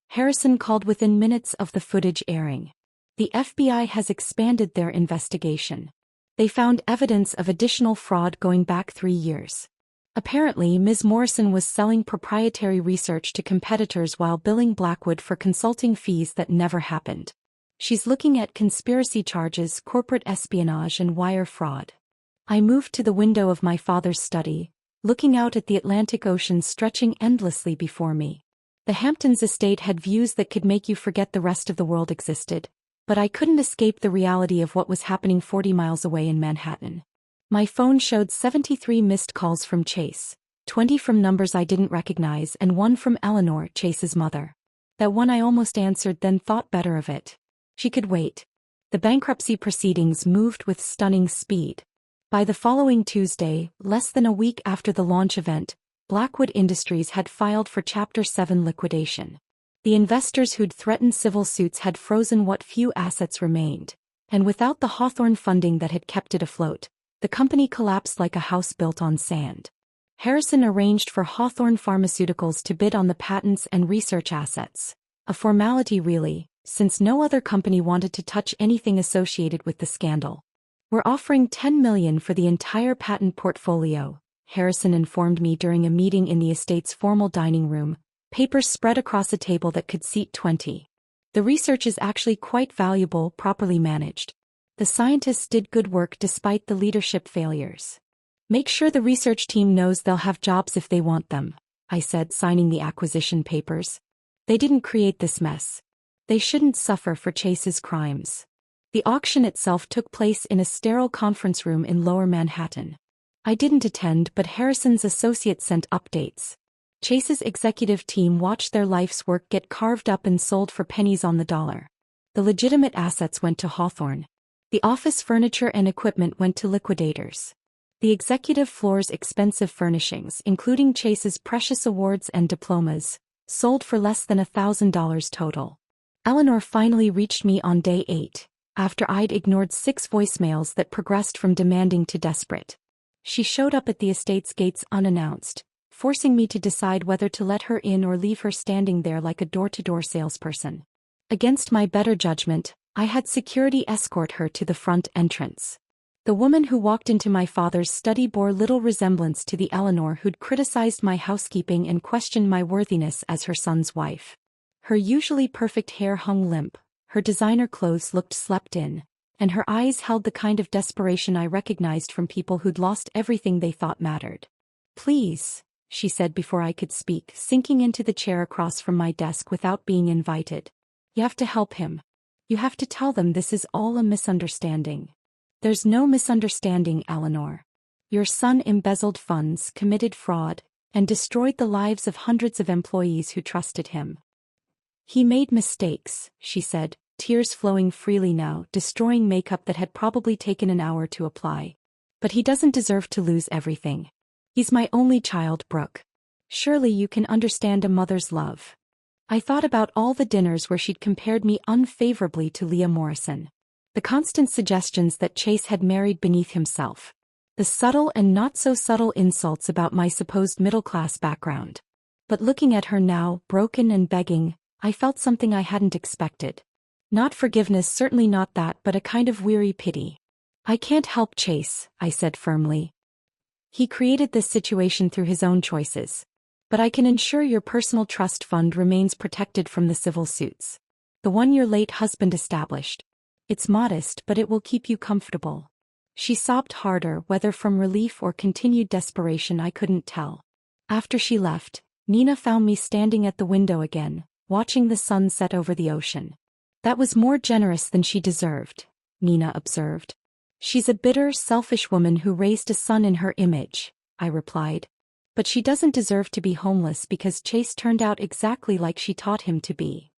Harrison called within minutes of the footage airing. The FBI has expanded their investigation. They found evidence of additional fraud going back 3 years. Apparently, Ms. Morrison was selling proprietary research to competitors while billing Blackwood for consulting fees that never happened. She's looking at conspiracy charges, corporate espionage, and wire fraud. I moved to the window of my father's study, looking out at the Atlantic Ocean stretching endlessly before me. The Hamptons estate had views that could make you forget the rest of the world existed, but I couldn't escape the reality of what was happening 40 miles away in Manhattan. My phone showed 73 missed calls from Chase, 20 from numbers I didn't recognize and 1 from Eleanor, Chase's mother. That one I almost answered, then thought better of it. She could wait. The bankruptcy proceedings moved with stunning speed. By the following Tuesday, less than a week after the launch event, Blackwood Industries had filed for Chapter 7 liquidation. The investors who'd threatened civil suits had frozen what few assets remained, and without the Hawthorne funding that had kept it afloat, the company collapsed like a house built on sand. Harrison arranged for Hawthorne Pharmaceuticals to bid on the patents and research assets. A formality really, since no other company wanted to touch anything associated with the scandal. "We're offering $10 million for the entire patent portfolio," Harrison informed me during a meeting in the estate's formal dining room, papers spread across a table that could seat 20. "The research is actually quite valuable, properly managed. The scientists did good work despite the leadership failures. Make sure the research team knows they'll have jobs if they want them," I said, signing the acquisition papers. "They didn't create this mess. They shouldn't suffer for Chase's crimes." The auction itself took place in a sterile conference room in Lower Manhattan. I didn't attend, but Harrison's associates sent updates. Chase's executive team watched their life's work get carved up and sold for pennies on the dollar. The legitimate assets went to Hawthorne. The office furniture and equipment went to liquidators. The executive floor's expensive furnishings, including Chase's precious awards and diplomas, sold for less than $1,000 total. Eleanor finally reached me on day 8, after I'd ignored 6 voicemails that progressed from demanding to desperate. She showed up at the estate's gates unannounced, forcing me to decide whether to let her in or leave her standing there like a door-to-door salesperson. Against my better judgment, I had security escort her to the front entrance. The woman who walked into my father's study bore little resemblance to the Eleanor who'd criticized my housekeeping and questioned my worthiness as her son's wife. Her usually perfect hair hung limp, her designer clothes looked slept in, and her eyes held the kind of desperation I recognized from people who'd lost everything they thought mattered. "Please," she said before I could speak, sinking into the chair across from my desk without being invited. "You have to help him. You have to tell them this is all a misunderstanding." "There's no misunderstanding, Eleanor. Your son embezzled funds, committed fraud, and destroyed the lives of hundreds of employees who trusted him. He made mistakes," she said, tears flowing freely now, destroying makeup that had probably taken an hour to apply. "But he doesn't deserve to lose everything. He's my only child, Brooke. Surely you can understand a mother's love." I thought about all the dinners where she'd compared me unfavorably to Leah Morrison. The constant suggestions that Chase had married beneath himself. The subtle and not-so-subtle insults about my supposed middle-class background. But looking at her now, broken and begging, I felt something I hadn't expected. Not forgiveness, certainly not that, but a kind of weary pity. "I can't help Chase," I said firmly. "He created this situation through his own choices. But I can ensure your personal trust fund remains protected from the civil suits. The one your late husband established. It's modest, but it will keep you comfortable." She sobbed harder, whether from relief or continued desperation I couldn't tell. After she left, Nina found me standing at the window again, watching the sun set over the ocean. "That was more generous than she deserved," Nina observed. "She's a bitter, selfish woman who raised a son in her image," I replied. "But she doesn't deserve to be homeless because Chase turned out exactly like she taught him to be."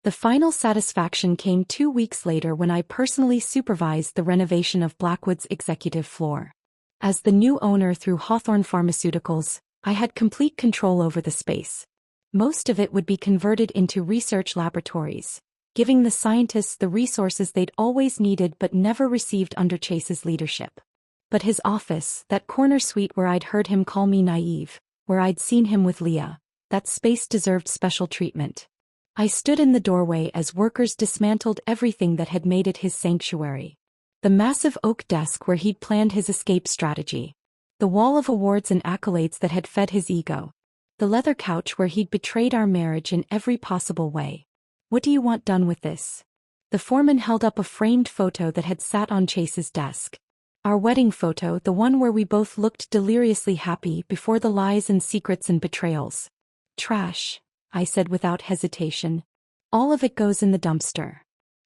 The final satisfaction came 2 weeks later when I personally supervised the renovation of Blackwood's executive floor. As the new owner through Hawthorne Pharmaceuticals, I had complete control over the space. Most of it would be converted into research laboratories, giving the scientists the resources they'd always needed but never received under Chase's leadership. But his office, that corner suite where I'd heard him call me naive, where I'd seen him with Leah, that space deserved special treatment. I stood in the doorway as workers dismantled everything that had made it his sanctuary. The massive oak desk where he'd planned his escape strategy. The wall of awards and accolades that had fed his ego. The leather couch where he'd betrayed our marriage in every possible way. "What do you want done with this?" The foreman held up a framed photo that had sat on Chase's desk. Our wedding photo, the one where we both looked deliriously happy before the lies and secrets and betrayals. "Trash," I said without hesitation. "All of it goes in the dumpster."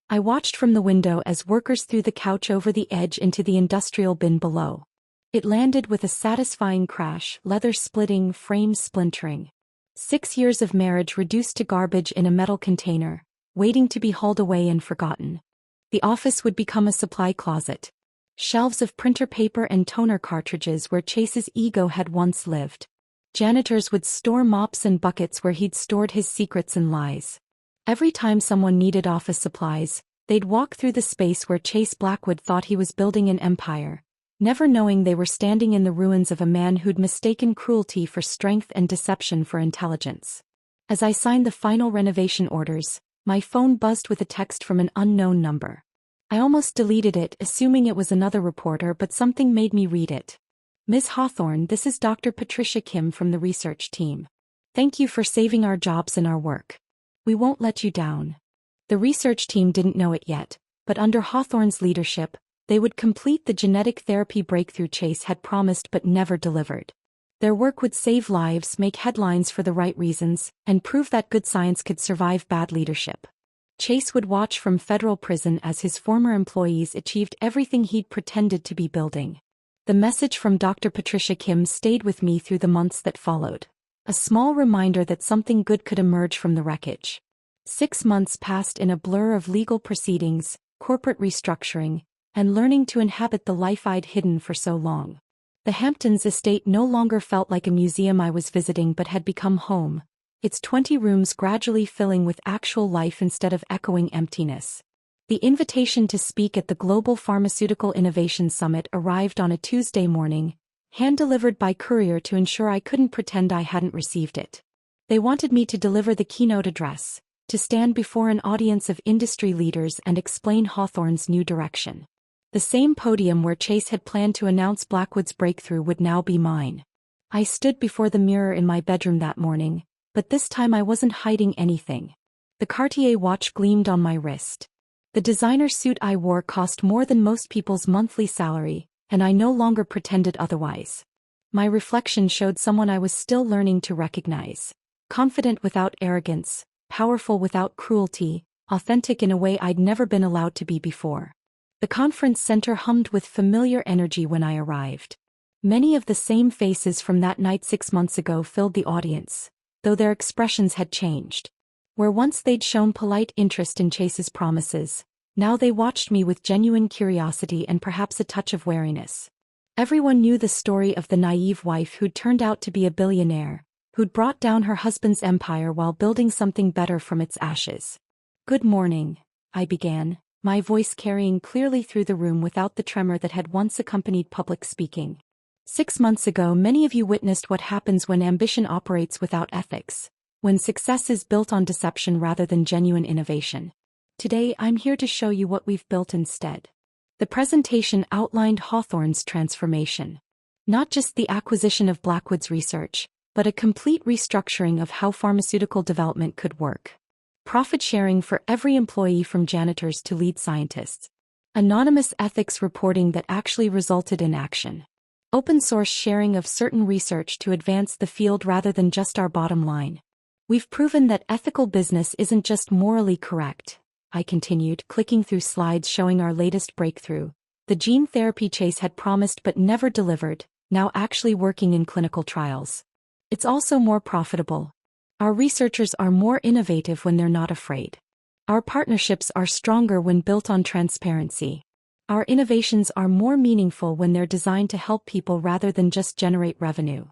I watched from the window as workers threw the couch over the edge into the industrial bin below. It landed with a satisfying crash, leather splitting, frames splintering. 6 years of marriage reduced to garbage in a metal container, waiting to be hauled away and forgotten. The office would become a supply closet. Shelves of printer paper and toner cartridges where Chase's ego had once lived. Janitors would store mops and buckets where he'd stored his secrets and lies. Every time someone needed office supplies, they'd walk through the space where Chase Blackwood thought he was building an empire, never knowing they were standing in the ruins of a man who'd mistaken cruelty for strength and deception for intelligence. As I signed the final renovation orders, my phone buzzed with a text from an unknown number. I almost deleted it, assuming it was another reporter, but something made me read it. "Ms. Hawthorne, this is Dr. Patricia Kim from the research team. Thank you for saving our jobs and our work. We won't let you down." The research team didn't know it yet, but under Hawthorne's leadership, they would complete the genetic therapy breakthrough Chase had promised but never delivered. Their work would save lives, make headlines for the right reasons, and prove that good science could survive bad leadership. Chase would watch from federal prison as his former employees achieved everything he'd pretended to be building. The message from Dr. Patricia Kim stayed with me through the months that followed. A small reminder that something good could emerge from the wreckage. 6 months passed in a blur of legal proceedings, corporate restructuring, and learning to inhabit the life I'd hidden for so long. The Hamptons estate no longer felt like a museum I was visiting but had become home, its 20 rooms gradually filling with actual life instead of echoing emptiness. The invitation to speak at the Global Pharmaceutical Innovation Summit arrived on a Tuesday morning, hand-delivered by courier to ensure I couldn't pretend I hadn't received it. They wanted me to deliver the keynote address, to stand before an audience of industry leaders and explain Hawthorne's new direction. The same podium where Chase had planned to announce Blackwood's breakthrough would now be mine. I stood before the mirror in my bedroom that morning, but this time I wasn't hiding anything. The Cartier watch gleamed on my wrist. The designer suit I wore cost more than most people's monthly salary, and I no longer pretended otherwise. My reflection showed someone I was still learning to recognize. Confident without arrogance, powerful without cruelty, authentic in a way I'd never been allowed to be before. The conference center hummed with familiar energy when I arrived. Many of the same faces from that night 6 months ago filled the audience, though their expressions had changed. Where once they'd shown polite interest in Chase's promises, now they watched me with genuine curiosity and perhaps a touch of wariness. Everyone knew the story of the naive wife who'd turned out to be a billionaire, who'd brought down her husband's empire while building something better from its ashes. "Good morning," I began, my voice carrying clearly through the room without the tremor that had once accompanied public speaking. 6 months ago, many of you witnessed what happens when ambition operates without ethics, when success is built on deception rather than genuine innovation. Today, I'm here to show you what we've built instead. The presentation outlined Hawthorne's transformation. Not just the acquisition of Blackwood's research, but a complete restructuring of how pharmaceutical development could work. Profit sharing for every employee from janitors to lead scientists. Anonymous ethics reporting that actually resulted in action. Open source sharing of certain research to advance the field rather than just our bottom line. We've proven that ethical business isn't just morally correct, I continued, clicking through slides showing our latest breakthrough. The gene therapy Chase had promised but never delivered, now actually working in clinical trials. It's also more profitable. Our researchers are more innovative when they're not afraid. Our partnerships are stronger when built on transparency. Our innovations are more meaningful when they're designed to help people rather than just generate revenue.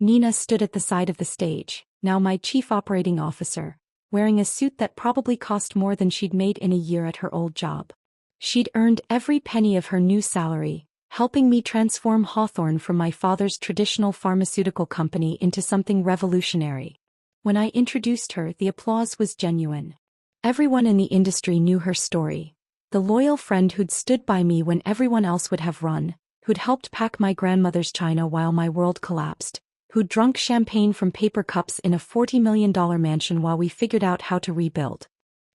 Nina stood at the side of the stage, now my chief operating officer, wearing a suit that probably cost more than she'd made in a year at her old job. She'd earned every penny of her new salary, helping me transform Hawthorne from my father's traditional pharmaceutical company into something revolutionary. When I introduced her, the applause was genuine. Everyone in the industry knew her story. The loyal friend who'd stood by me when everyone else would have run, who'd helped pack my grandmother's china while my world collapsed, who'd drunk champagne from paper cups in a $40 million mansion while we figured out how to rebuild.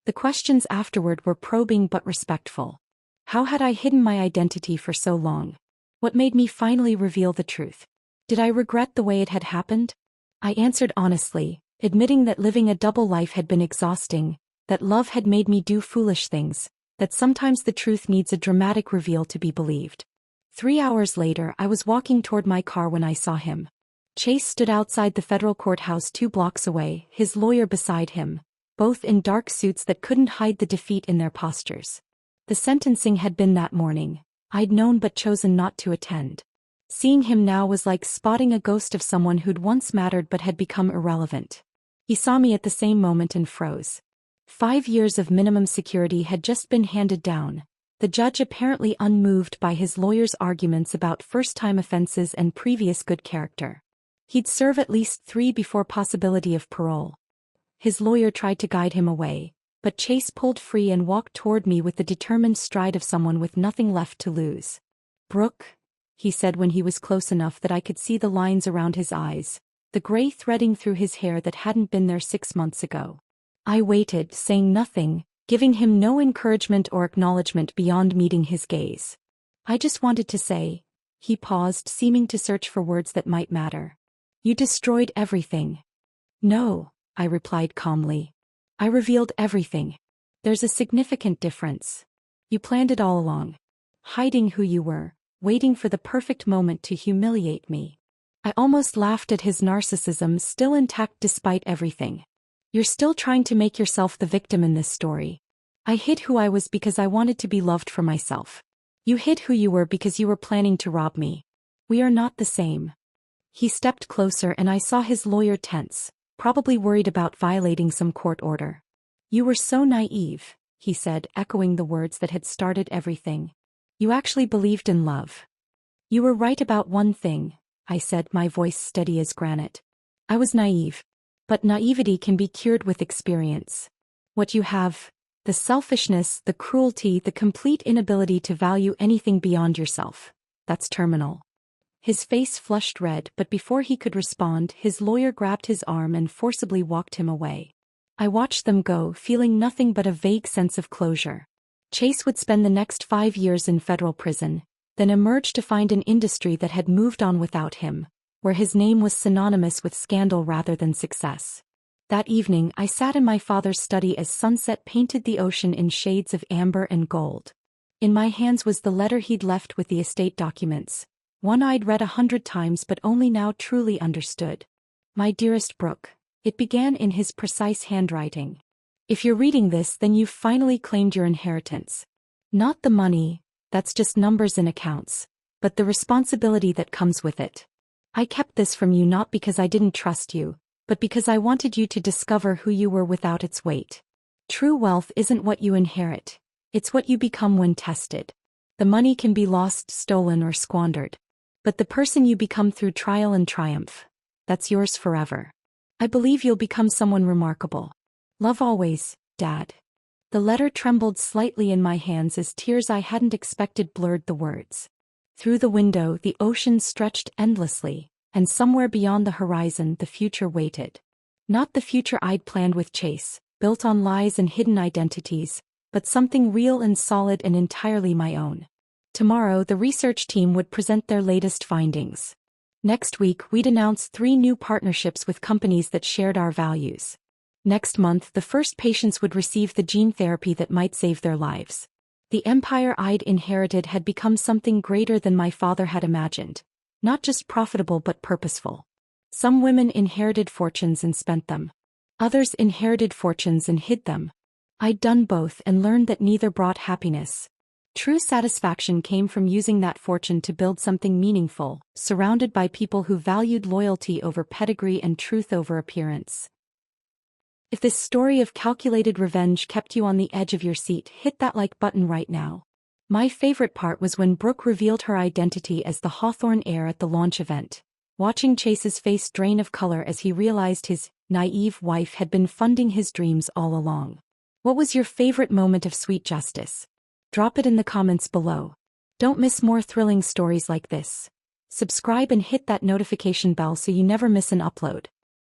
The questions afterward were probing but respectful. How had I hidden my identity for so long? What made me finally reveal the truth? Did I regret the way it had happened? I answered honestly, admitting that living a double life had been exhausting, that love had made me do foolish things, that sometimes the truth needs a dramatic reveal to be believed. 3 hours later, I was walking toward my car when I saw him. Chase stood outside the federal courthouse 2 blocks away, his lawyer beside him, both in dark suits that couldn't hide the defeat in their postures. The sentencing had been that morning. I'd known but chosen not to attend. Seeing him now was like spotting a ghost of someone who'd once mattered but had become irrelevant. He saw me at the same moment and froze. 5 years of minimum security had just been handed down, the judge apparently unmoved by his lawyer's arguments about first-time offenses and previous good character. He'd serve at least 3 before possibility of parole. His lawyer tried to guide him away, but Chase pulled free and walked toward me with the determined stride of someone with nothing left to lose. "Brooke," he said when he was close enough that I could see the lines around his eyes, the gray threading through his hair that hadn't been there 6 months ago. I waited, saying nothing, giving him no encouragement or acknowledgement beyond meeting his gaze. "I just wanted to say," he paused, seeming to search for words that might matter. "You destroyed everything." "No," I replied calmly. "I revealed everything. There's a significant difference. You planned it all along. Hiding who you were, waiting for the perfect moment to humiliate me." I almost laughed at his narcissism, still intact despite everything. "You're still trying to make yourself the victim in this story. I hid who I was because I wanted to be loved for myself. You hid who you were because you were planning to rob me. We are not the same." He stepped closer and I saw his lawyer tense, probably worried about violating some court order. "You were so naive," he said, echoing the words that had started everything. "You actually believed in love." "You were right about one thing," I said, my voice steady as granite. "I was naive. But naivety can be cured with experience. What you have, the selfishness, the cruelty, the complete inability to value anything beyond yourself, that's terminal." His face flushed red, but before he could respond, his lawyer grabbed his arm and forcibly walked him away. I watched them go, feeling nothing but a vague sense of closure. Chase would spend the next 5 years in federal prison, then emerge to find an industry that had moved on without him, where his name was synonymous with scandal rather than success. That evening, I sat in my father's study as sunset painted the ocean in shades of amber and gold. In my hands was the letter he'd left with the estate documents, one I'd read 100 times but only now truly understood. "My dearest Brooke," it began in his precise handwriting. "If you're reading this, then you've finally claimed your inheritance. Not the money, that's just numbers in accounts, but the responsibility that comes with it. I kept this from you not because I didn't trust you, but because I wanted you to discover who you were without its weight. True wealth isn't what you inherit, it's what you become when tested. The money can be lost, stolen, or squandered. But the person you become through trial and triumph, that's yours forever. I believe you'll become someone remarkable. Love always, Dad." The letter trembled slightly in my hands as tears I hadn't expected blurred the words. Through the window, the ocean stretched endlessly, and somewhere beyond the horizon the future waited. Not the future I'd planned with Chase, built on lies and hidden identities, but something real and solid and entirely my own. Tomorrow, the research team would present their latest findings. Next week, we'd announce 3 new partnerships with companies that shared our values. Next month, the first patients would receive the gene therapy that might save their lives. The empire I'd inherited had become something greater than my father had imagined. Not just profitable but purposeful. Some women inherited fortunes and spent them. Others inherited fortunes and hid them. I'd done both and learned that neither brought happiness. True satisfaction came from using that fortune to build something meaningful, surrounded by people who valued loyalty over pedigree and truth over appearance. If this story of calculated revenge kept you on the edge of your seat, hit that like button right now. My favorite part was when Brooke revealed her identity as the Hawthorne heir at the launch event. Watching Chase's face drain of color as he realized his naive wife had been funding his dreams all along. What was your favorite moment of sweet justice? Drop it in the comments below. Don't miss more thrilling stories like this. Subscribe and hit that notification bell so you never miss an upload.